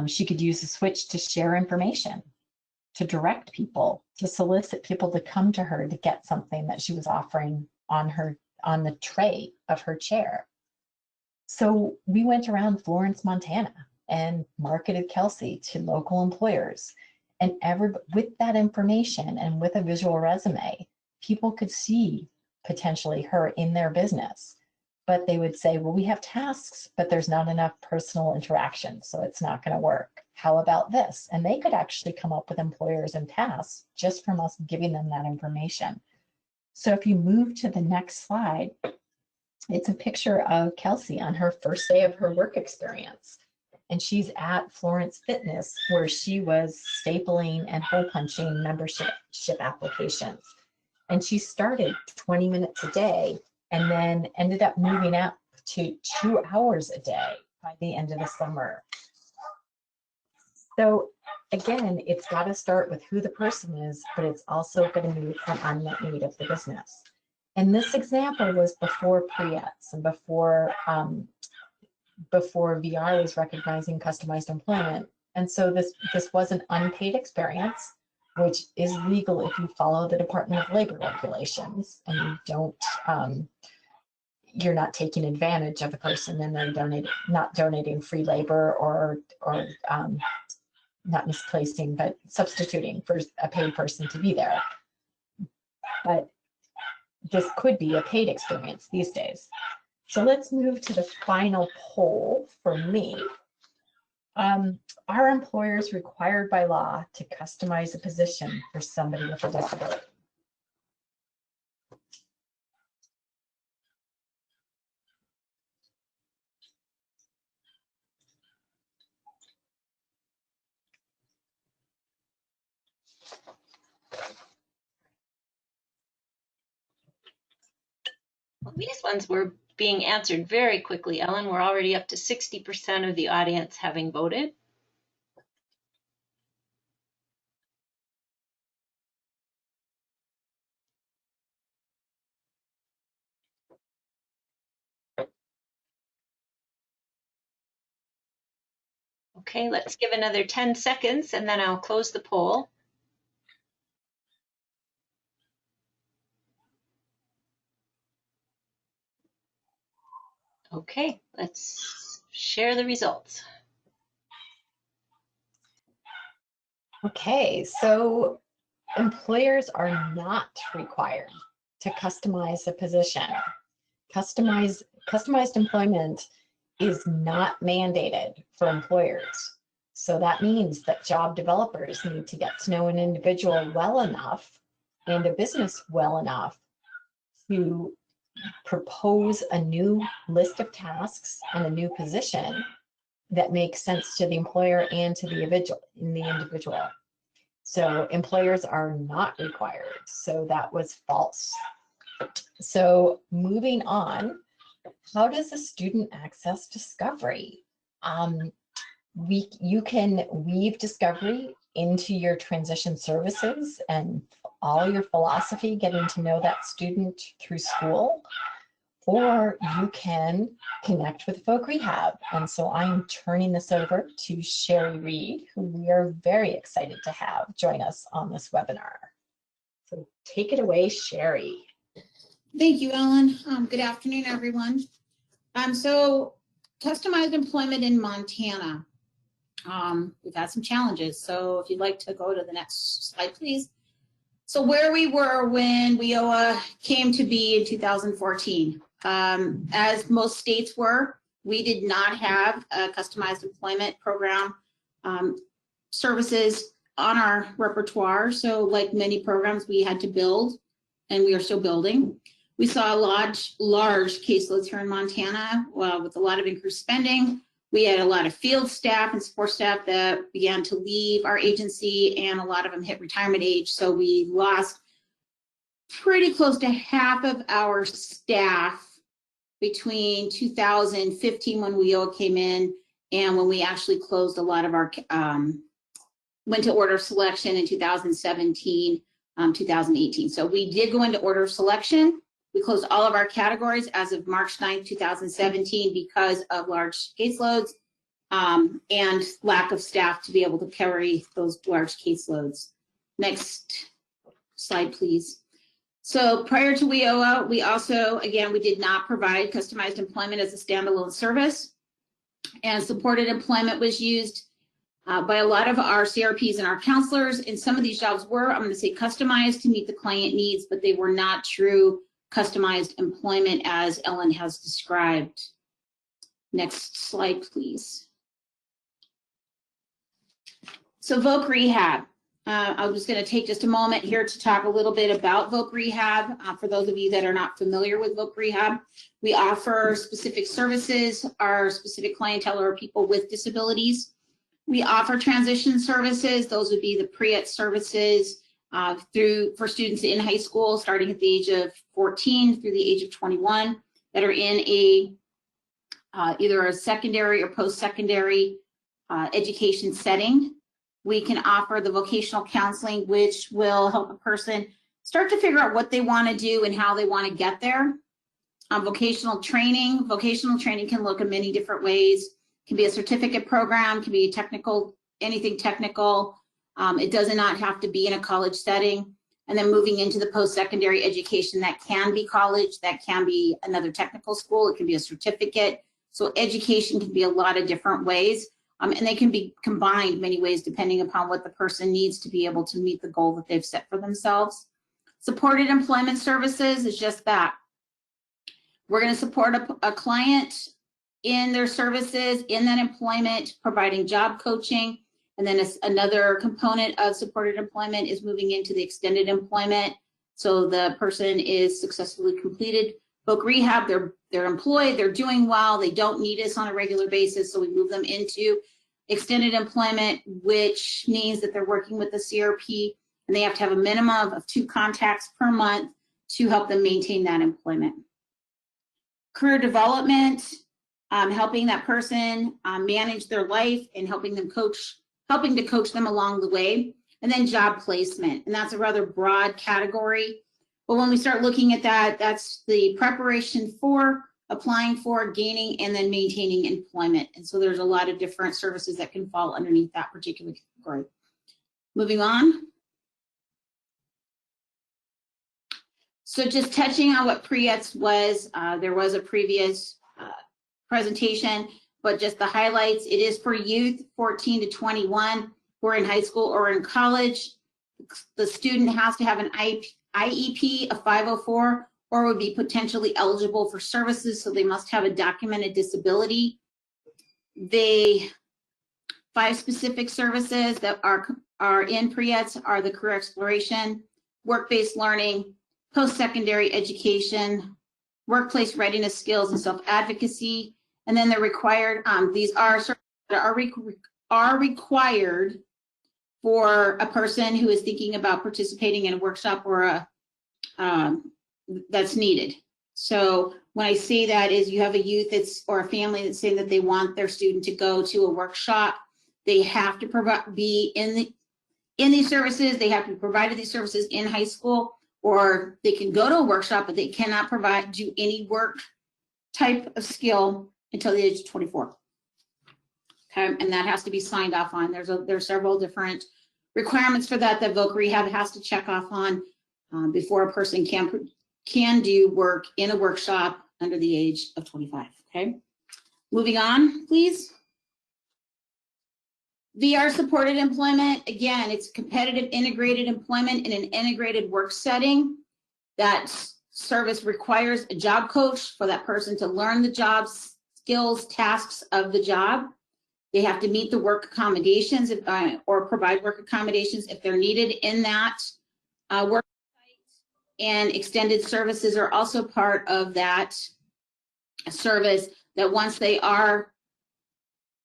She could use a switch to share information, to direct people, to solicit people to come to her to get something that she was offering on the tray of her chair. So we went around Florence, Montana and marketed Kelsey to local employers. And with that information and with a visual resume, people could see potentially her in their business. But they would say, well, we have tasks, but there's not enough personal interaction, so it's not going to work. how about this? And they could actually come up with employers and tasks just from us giving them that information. So if you move to the next slide, it's a picture of Kelsey on her first day of her work experience. And she's at Florence Fitness, where she was stapling and hole punching membership applications. And she started 20 minutes a day and then ended up moving up to 2 hours a day by the end of the summer. So again, it's got to start with who the person is, but it's also going to meet an unmet need of the business. And this example was before PREETs and before VR was recognizing customized employment. And so this was an unpaid experience, which is legal if you follow the Department of Labor regulations and you don't, you're not taking advantage of the person and then not donating free labor or not misplacing, but substituting for a paid person to be there. But this could be a paid experience these days. So let's move to the final poll for me. Are employers required by law to customize a position for somebody with a disability? Well, these ones were being answered very quickly, Ellen. We're already up to 60% of the audience having voted. Okay, let's give another 10 seconds and then I'll close the poll. Okay, let's share the results. Okay, so employers are not required to customize a position. Customized employment is not mandated for employers. So that means that job developers need to get to know an individual well enough and a business well enough to propose a new list of tasks and a new position that makes sense to the employer and to the individual. So employers are not required. So that was false. So moving on, how does a student access discovery? You can weave discovery into your transition services and all your philosophy, getting to know that student through school, or you can connect with Voc Rehab. And so I'm turning this over to Cheri Reed, who we are very excited to have join us on this webinar. So take it away, Cheri. Thank you, Ellen. Good afternoon, everyone. So customized employment in Montana. We've had some challenges. So if you'd like to go to the next slide, please. So where we were when WIOA came to be in 2014. As most states were, we did not have a customized employment program services on our repertoire. So like many programs, we had to build, and we are still building. We saw large caseloads here in Montana with a lot of increased spending. We had a lot of field staff and support staff that began to leave our agency, and a lot of them hit retirement age. So we lost pretty close to half of our staff between 2015 when WIOA came in and when we actually closed a lot of our, went to order of selection in 2017, 2018. So we did go into order of selection. We closed all of our categories as of March 9th, 2017 because of large caseloads and lack of staff to be able to carry those large caseloads. Next slide, please. So prior to WIOA, we also, again, we did not provide customized employment as a standalone service, and supported employment was used by a lot of our CRPs and our counselors. And some of these jobs were, I'm going to say, customized to meet the client needs, but they were not true customized employment as Ellen has described. Next slide, please. So Voc Rehab. I'm just going to take just a moment here to talk a little bit about Voc Rehab. For those of you that are not familiar with Voc Rehab, we offer specific services. Our specific clientele are people with disabilities. We offer transition services. Those would be the pre-ed services for students in high school, starting at the age of 14 through the age of 21, that are in either a secondary or post-secondary education setting. We can offer the vocational counseling, which will help a person start to figure out what they want to do and how they want to get there. Vocational training can look in many different ways. It can be a certificate program, can be technical, anything technical. It does not have to be in a college setting. And then moving into the post-secondary education, that can be college, that can be another technical school, it can be a certificate. So education can be a lot of different ways. And they can be combined many ways depending upon what the person needs to be able to meet the goal that they've set for themselves. Supported employment services is just that. We're going to support a client in their services, in that employment, providing job coaching. And then another component of supported employment is moving into the extended employment. So the person is successfully completed Voc Rehab, they're employed, they're doing well, they don't need us on a regular basis, so we move them into extended employment, which means that they're working with the CRP and they have to have a minimum of 2 contacts per month to help them maintain that employment. Career development, helping that person manage their life and helping to coach them along the way. And then job placement, and that's a rather broad category. But when we start looking at that, that's the preparation for, applying for, gaining, and then maintaining employment. And so there's a lot of different services that can fall underneath that particular category. Moving on. So just touching on what pre-ETS was, there was a previous presentation, but just the highlights. It is for youth 14 to 21 who are in high school or in college. The student has to have an IEP of 504 or would be potentially eligible for services, so they must have a documented disability. The 5 specific services that are in pre-ETS are the career exploration, work-based learning, post-secondary education, workplace readiness skills and self-advocacy, and then they're required, these are services that are required for a person who is thinking about participating in a workshop or that's needed. So when I say that is you have a youth or a family that's saying that they want their student to go to a workshop, they have to be in these services, they have to be provided these services in high school, or they can go to a workshop, but they cannot do any work type of skill until the age of 24. Okay, and that has to be signed off on. There's several different requirements for that Voc Rehab has to check off on before a person can do work in a workshop under the age of 25. Okay, moving on, please. VR supported employment, again, it's competitive integrated employment in an integrated work setting. That service requires a job coach for that person to learn the job skills, tasks of the job. They have to meet the work accommodations or provide work accommodations if they're needed in that work site. And extended services are also part of that service, that once they are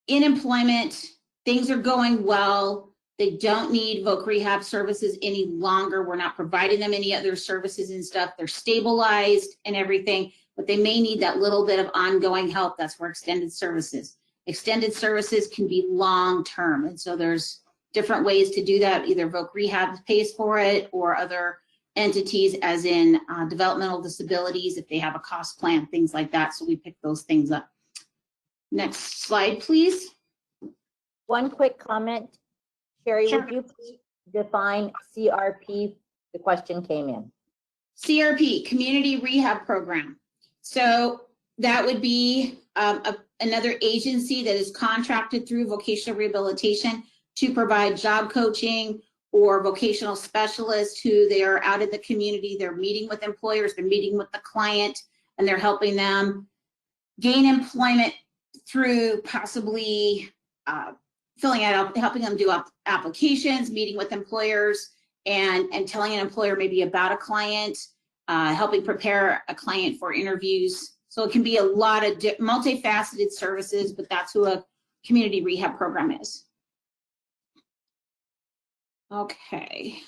in employment, things are going well, they don't need Voc Rehab services any longer. We're not providing them any other services and stuff. They're stabilized and everything, but they may need that little bit of ongoing help. That's where extended services. Extended services can be long-term, and so there's different ways to do that. Either Voc Rehab pays for it, or other entities, as in developmental disabilities, if they have a cost plan, things like that. So we pick those things up. Next slide, please. One quick comment. Cheri, Sure. would you please define CRP? The question came in. CRP, Community Rehab Program. So that would be another agency that is contracted through Vocational Rehabilitation to provide job coaching, or vocational specialists who they are out in the community. They're meeting with employers, they're meeting with the client, and they're helping them gain employment through possibly filling out, helping them do applications, meeting with employers, and telling an employer maybe about a client, helping prepare a client for interviews. So it can be a lot of multifaceted services, but that's who a community rehab program is. Okay.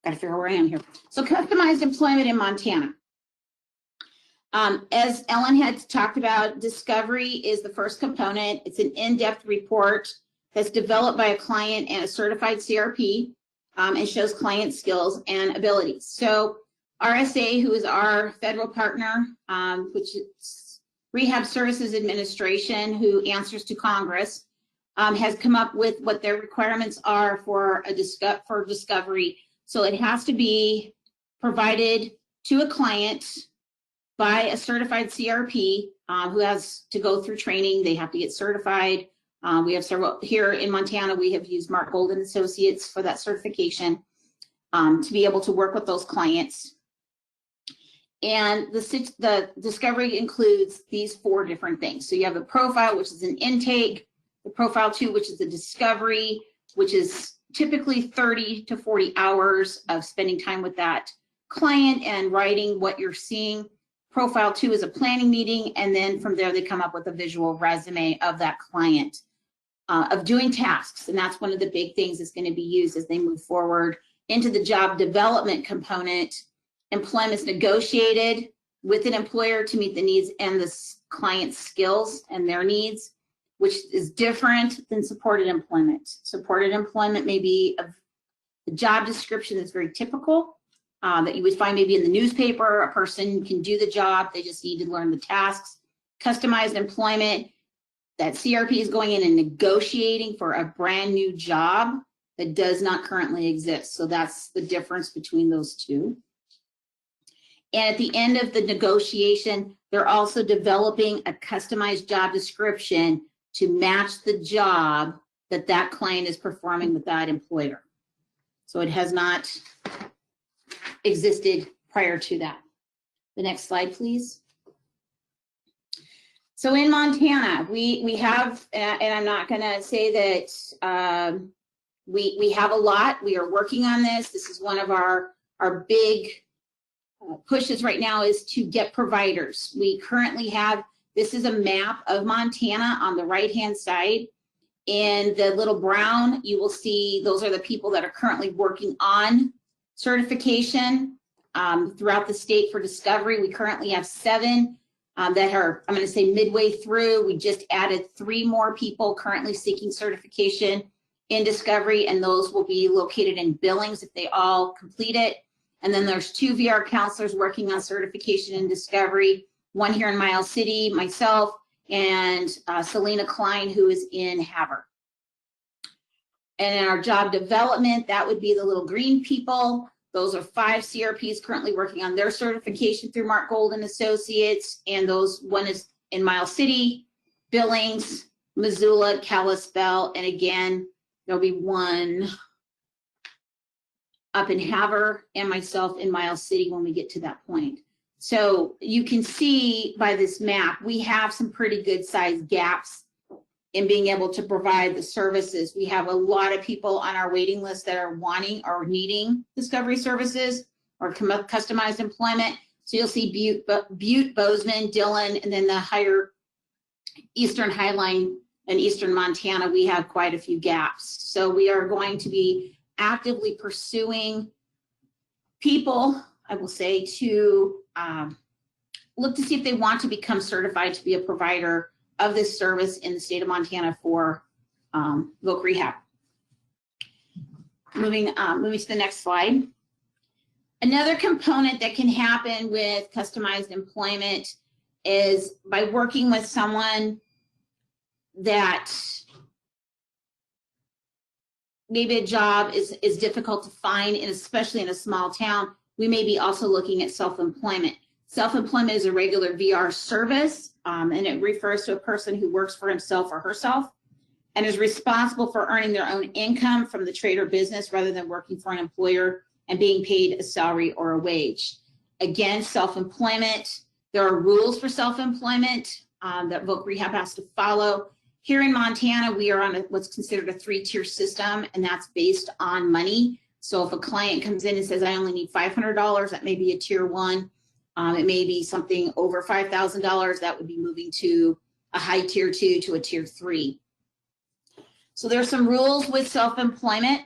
Got to figure out where I am here. So customized employment in Montana. As Ellen had talked about, discovery is the first component. It's an in-depth report that's developed by a client and a certified CRP, and shows client skills and abilities. So RSA, who is our federal partner, which is Rehab Services Administration, who answers to Congress, has come up with what their requirements are for discovery. So it has to be provided to a client by a certified CRP who has to go through training. They have to get certified. We have several here in Montana. We have used Mark Golden Associates for that certification to be able to work with those clients. And the discovery includes these 4 different things. So you have the profile, which is an intake, the profile 2, which is the discovery, which is typically 30 to 40 hours of spending time with that client and writing what you're seeing. Profile 2 is a planning meeting, and then from there they come up with a visual resume of that client, of doing tasks. And that's one of the big things that's going to be used as they move forward into the job development component. Employment's negotiated with an employer to meet the needs and the client's skills and their needs, which is different than supported employment. Supported employment may be a job description that's very typical, that you would find maybe in the newspaper. A person can do the job, they just need to learn the tasks. Customized employment, that CRP is going in and negotiating for a brand new job that does not currently exist. So that's the difference between those two. And at the end of the negotiation, they're also developing a customized job description to match the job that that client is performing with that employer. So it has not existed prior to that. The next slide, please. So in Montana, we have, and I'm not going to say that we have a lot. We are working on this. This is one of our big pushes right now, is to get providers. We currently have, this is a map of Montana on the right-hand side. In the little brown, you will see those are the people that are currently working on certification throughout the state for discovery. We currently have 7 that are, I'm going to say, midway through. We just added 3 more people currently seeking certification in discovery, and those will be located in Billings if they all complete it. And then there's 2 VR counselors working on certification in discovery, one here in Miles City, myself, and Selena Klein, who is in Havre. And in our job development, that would be the little green people. Those are 5 CRPs currently working on their certification through Mark Golden Associates. And those, one is in Miles City, Billings, Missoula, Kalispell, and again, there'll be one up in Havre and myself in Miles City when we get to that point. So you can see by this map, we have some pretty good sized gaps in being able to provide the services. We have a lot of people on our waiting list that are wanting or needing discovery services or customized employment. So you'll see Butte, Bozeman, Dillon, and then the higher Eastern Highline and Eastern Montana, we have quite a few gaps. So we are going to be actively pursuing people, I will say, to look to see if they want to become certified to be a provider of this service in the state of Montana for voc rehab. Moving to the next slide. Another component that can happen with customized employment is by working with someone that maybe a job is difficult to find, and especially in a small town, we may be also looking at self-employment. Self-employment is a regular VR service, and it refers to a person who works for himself or herself and is responsible for earning their own income from the trade or business rather than working for an employer and being paid a salary or a wage. Again, self-employment, there are rules for self-employment that voc rehab has to follow. Here in Montana, we are on what's considered a 3-tier system, and that's based on money. So if a client comes in and says, I only need $500, that may be a tier 1. It may be something over $5,000, that would be moving to a high tier 2 to a tier 3. So there's some rules with self-employment.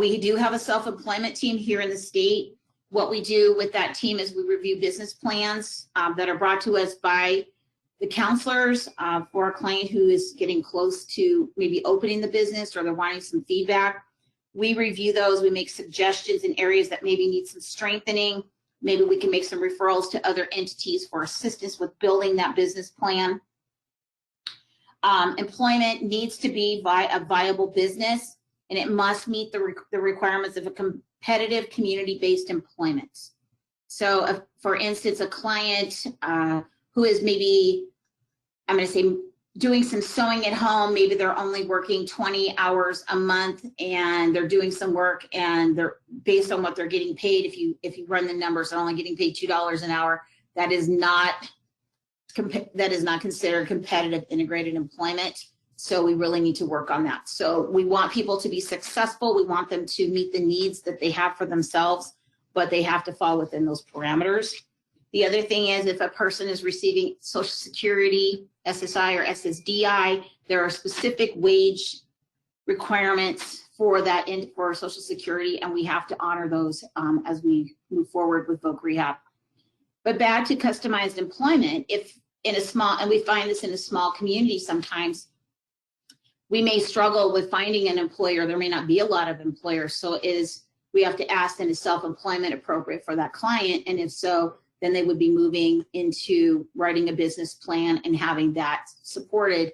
We do have a self-employment team here in the state. What we do with that team is we review business plans that are brought to us by the counselors for a client who is getting close to maybe opening the business, or they're wanting some feedback. We review those, we make suggestions in areas that maybe need some strengthening. Maybe we can make some referrals to other entities for assistance with building that business plan. Employment needs to be a viable business, and it must meet the requirements of a competitive community-based employment. So for instance, a client who is maybe, I'm going to say, doing some sewing at home, maybe they're only working 20 hours a month, and they're doing some work, and they're based on what they're getting paid. If you run the numbers, they're only getting paid $2 an hour. That is not considered competitive integrated employment. So we really need to work on that. So we want people to be successful. We want them to meet the needs that they have for themselves, but they have to fall within those parameters. The other thing is, if a person is receiving Social Security, SSI, or SSDI, there are specific wage requirements for that for Social Security, and we have to honor those as we move forward with Voc Rehab. But back to customized employment, if in a small, and we find this in a small community sometimes, we may struggle with finding an employer. There may not be a lot of employers, so we have to ask, then, is self-employment appropriate for that client? And if so, then they would be moving into writing a business plan and having that supported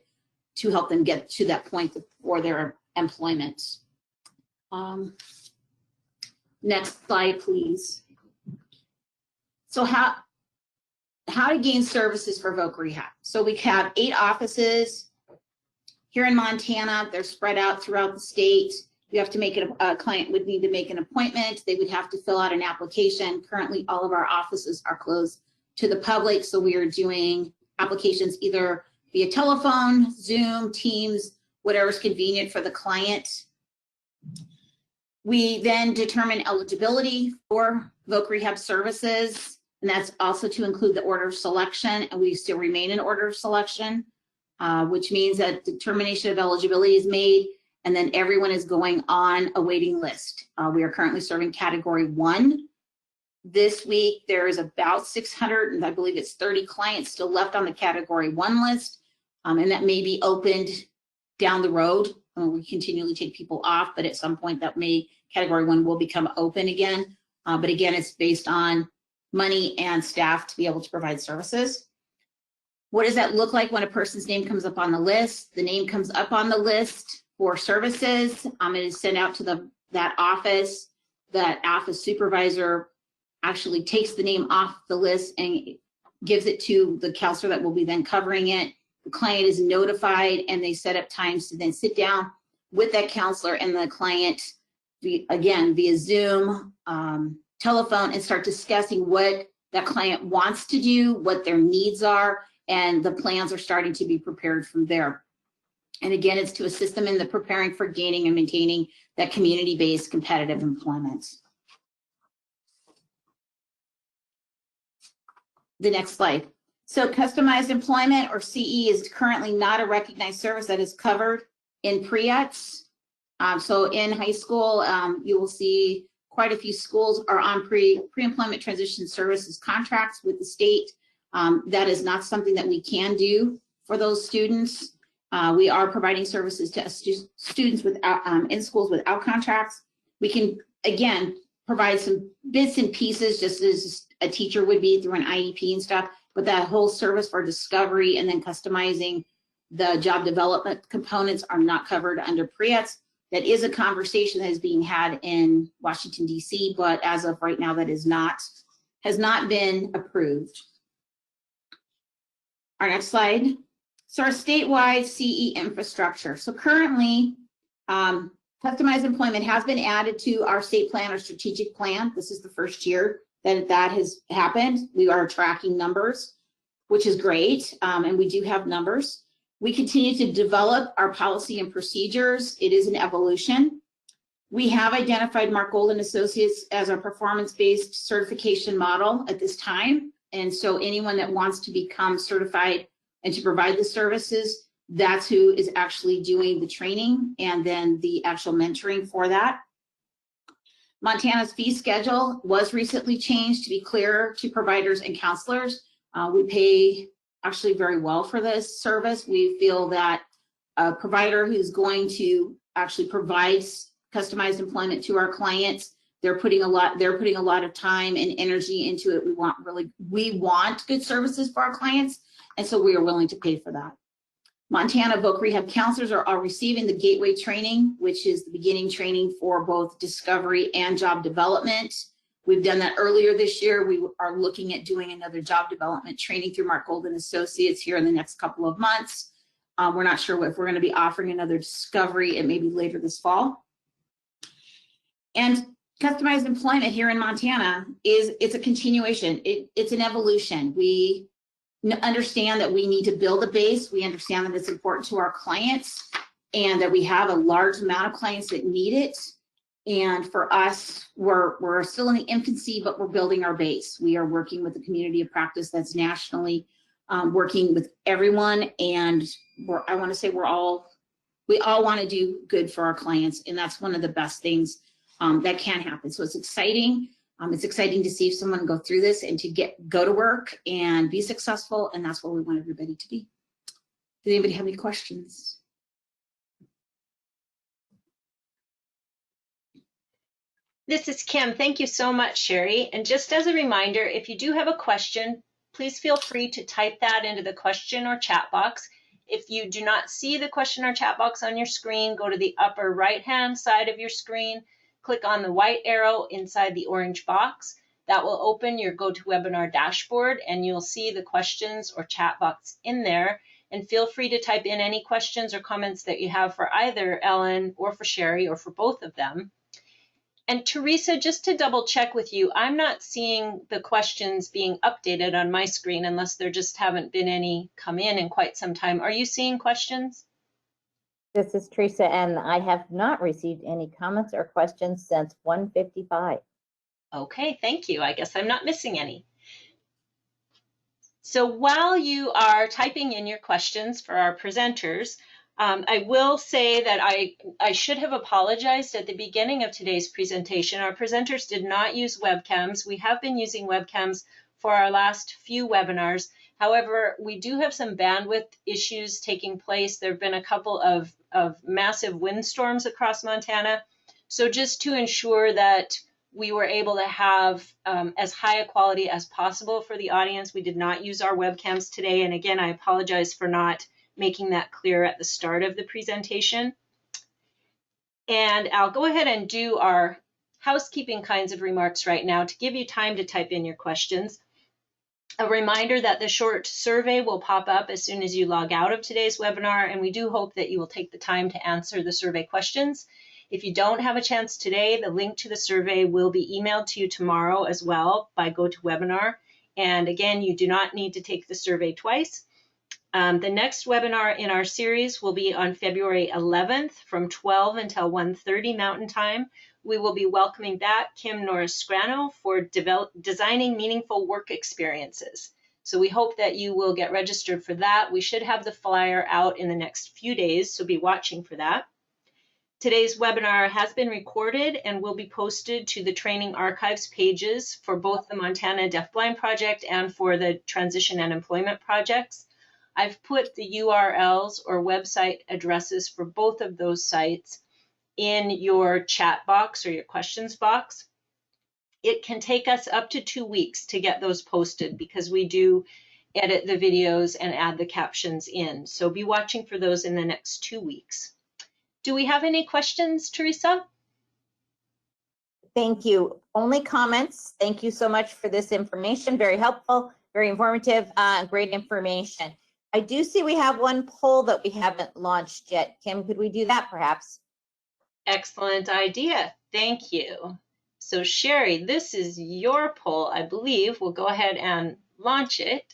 to help them get to that point for their employment. Next slide, please. So how to gain services for Voc Rehab. So we have 8 offices here in Montana. They're spread out throughout the state. You have to make it, a client would need to make an appointment. They would have to fill out an application. Currently, all of our offices are closed to the public, so we are doing applications either via telephone, Zoom, Teams, whatever's convenient for the client. We then determine eligibility for Voc Rehab services, and that's also to include the order of selection, and we still remain in order of selection, which means that determination of eligibility is made, and then everyone is going on a waiting list. We are currently serving category 1. This week, there is about 600, and I believe it's 30 clients still left on the category 1 list, and that may be opened down the road. We continually take people off, but at some point category 1 will become open again. But again, it's based on money and staff to be able to provide services. What does that look like when a person's name comes up on the list? The name comes up on the list for services. It is sent out to that office. That office supervisor actually takes the name off the list and gives it to the counselor that will be then covering it. The client is notified, and they set up times to then sit down with that counselor and the client, again, via Zoom, telephone, and start discussing what that client wants to do, what their needs are, and the plans are starting to be prepared from there. And again, it's to assist them in the preparing for gaining and maintaining that community-based competitive employment. The next slide. So customized employment, or CE, is currently not a recognized service that is covered in PREETs. So in high school, you will see quite a few schools are on pre-employment transition services contracts with the state. That is not something that we can do for those students. We are providing services to students in schools without contracts. We can, again, provide some bits and pieces, just as a teacher would be through an IEP and stuff, but that whole service for discovery and then customizing the job development components are not covered under PREETs. That is a conversation that is being had in Washington, D.C., but as of right now, that has not been approved. Our next slide. So our statewide CE infrastructure. So currently, customized employment has been added to our state plan, our strategic plan. This is the first year that has happened. We are tracking numbers, which is great, and we do have numbers. We continue to develop our policy and procedures. It is an evolution. We have identified Mark Golden Associates as our performance-based certification model at this time. And so anyone that wants to become certified and to provide the services, that's who is actually doing the training and then the actual mentoring for that. Montana's fee schedule was recently changed to be clearer to providers and counselors. We pay actually very well for this service. We feel that a provider who's going to actually provide customized employment to our clients, they're putting a lot of time and energy into it. We want good services for our clients, and so we are willing to pay for that. Montana Voc Rehab counselors are receiving the Gateway training, which is the beginning training for both discovery and job development. We've done that earlier this year. We are looking at doing another job development training through Mark Golden Associates here in the next couple of months. We're not sure if we're going to be offering another discovery, and maybe later this fall. And customized employment here in Montana it's a continuation. It's an evolution. We understand that we need to build a base. We understand that it's important to our clients and that we have a large amount of clients that need it. And for us, we're still in the infancy, but we're building our base. We are working with a community of practice that's nationally working with everyone. And I want to say we all want to do good for our clients. And that's one of the best things that can happen. So it's exciting. It's exciting to see someone go through this and to go to work and be successful. And that's what we want everybody to be. Does anybody have any questions? This is Kim. Thank you so much, Cheri. And just as a reminder, if you do have a question, please feel free to type that into the question or chat box. If you do not see the question or chat box on your screen, go to the upper right-hand side of your screen, click on the white arrow inside the orange box. That will open your GoToWebinar dashboard, and you'll see the questions or chat box in there. And feel free to type in any questions or comments that you have for either Ellen or for Cheri or for both of them. And Teresa, just to double check with you, I'm not seeing the questions being updated on my screen unless there just haven't been any come in quite some time. Are you seeing questions? This is Teresa, and I have not received any comments or questions since 1:55. Okay, thank you. I guess I'm not missing any. So while you are typing in your questions for our presenters, I will say that I should have apologized at the beginning of today's presentation. Our presenters did not use webcams. We have been using webcams for our last few webinars. However, we do have some bandwidth issues taking place. There have been a couple of massive windstorms across Montana. So just to ensure that we were able to have as high a quality as possible for the audience, we did not use our webcams today. And again, I apologize for not making that clear at the start of the presentation. And I'll go ahead and do our housekeeping kinds of remarks right now to give you time to type in your questions. A reminder that the short survey will pop up as soon as you log out of today's webinar, and we do hope that you will take the time to answer the survey questions. If you don't have a chance today, the link to the survey will be emailed to you tomorrow as well by GoToWebinar. And again, you do not need to take the survey twice. The next webinar in our series will be on February 11th from 12 until 1:30 Mountain Time. We will be welcoming back Kim Norris-Scrano for designing meaningful work experiences. So we hope that you will get registered for that. We should have the flyer out in the next few days, so be watching for that. Today's webinar has been recorded and will be posted to the training archives pages for both the Montana Deafblind Project and for the Transition and Employment Projects. I've put the URLs or website addresses for both of those sites in your chat box or your questions box. It can take us up to 2 weeks to get those posted because we do edit the videos and add the captions in. So be watching for those in the next 2 weeks. Do we have any questions, Teresa? Thank you. Only comments. Thank you so much for this information. Very helpful, very informative, great information. I do see we have one poll that we haven't launched yet. Kim, could we do that perhaps? Excellent idea. Thank you. So Cheri, this is your poll, I believe. We'll go ahead and launch it.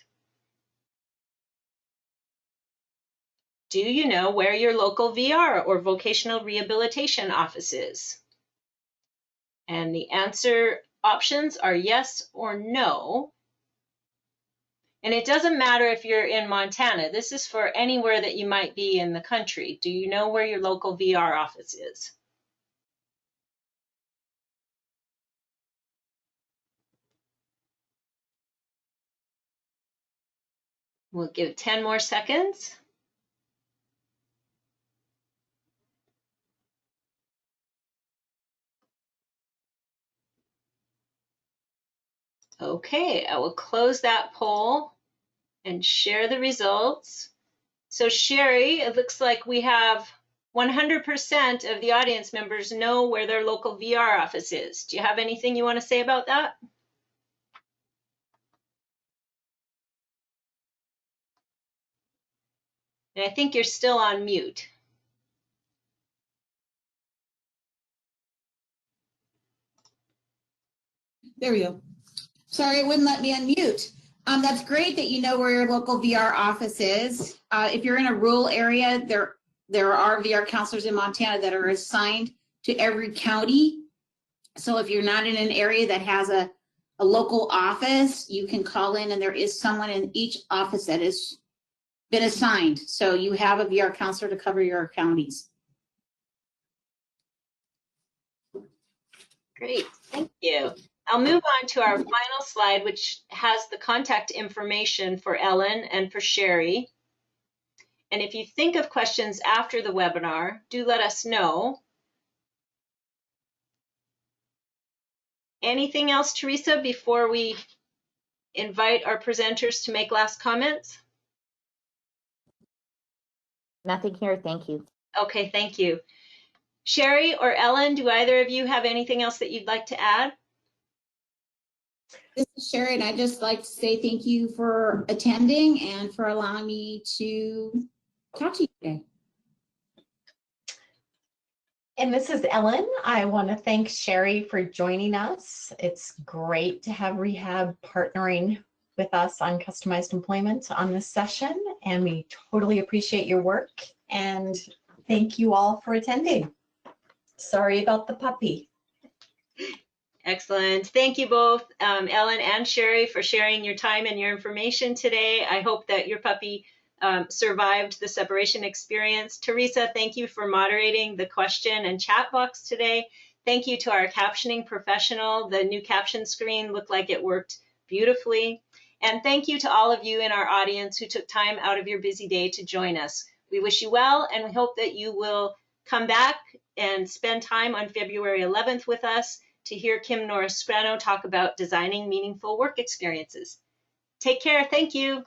Do you know where your local VR or vocational rehabilitation office is? And the answer options are yes or no. And it doesn't matter if you're in Montana. This is for anywhere that you might be in the country. Do you know where your local VR office is? We'll give 10 more seconds. Okay, I will close that poll and share the results. So Cheri, it looks like we have 100% of the audience members know where their local VR office is. Do you have anything you want to say about that? And I think you're still on mute. There we go. Sorry, it wouldn't let me unmute. That's great that you know where your local VR office is. If you're in a rural area, there are VR counselors in Montana that are assigned to every county. So if you're not in an area that has a local office, you can call in and there is someone in each office that has been assigned. So you have a VR counselor to cover your counties. Great, thank you. I'll move on to our final slide, which has the contact information for Ellen and for Cheri. And if you think of questions after the webinar, do let us know. Anything else, Teresa, before we invite our presenters to make last comments? Nothing here, thank you. Okay, thank you. Cheri or Ellen, do either of you have anything else that you'd like to add? This is Cheri, and I'd just like to say thank you for attending and for allowing me to talk to you today. And this is Ellen. I want to thank Cheri for joining us. It's great to have Rehab partnering with us on customized employment on this session, and we totally appreciate your work. And thank you all for attending. Sorry about the puppy. Excellent. Thank you both, Ellen and Cheri, for sharing your time and your information today. I hope that your puppy survived the separation experience. Teresa, thank you for moderating the question and chat box today. Thank you to our captioning professional. The new caption screen looked like it worked beautifully. And thank you to all of you in our audience who took time out of your busy day to join us. We wish you well, and we hope that you will come back and spend time on February 11th with us to hear Kim Norris-Scrano talk about designing meaningful work experiences. Take care. Thank you.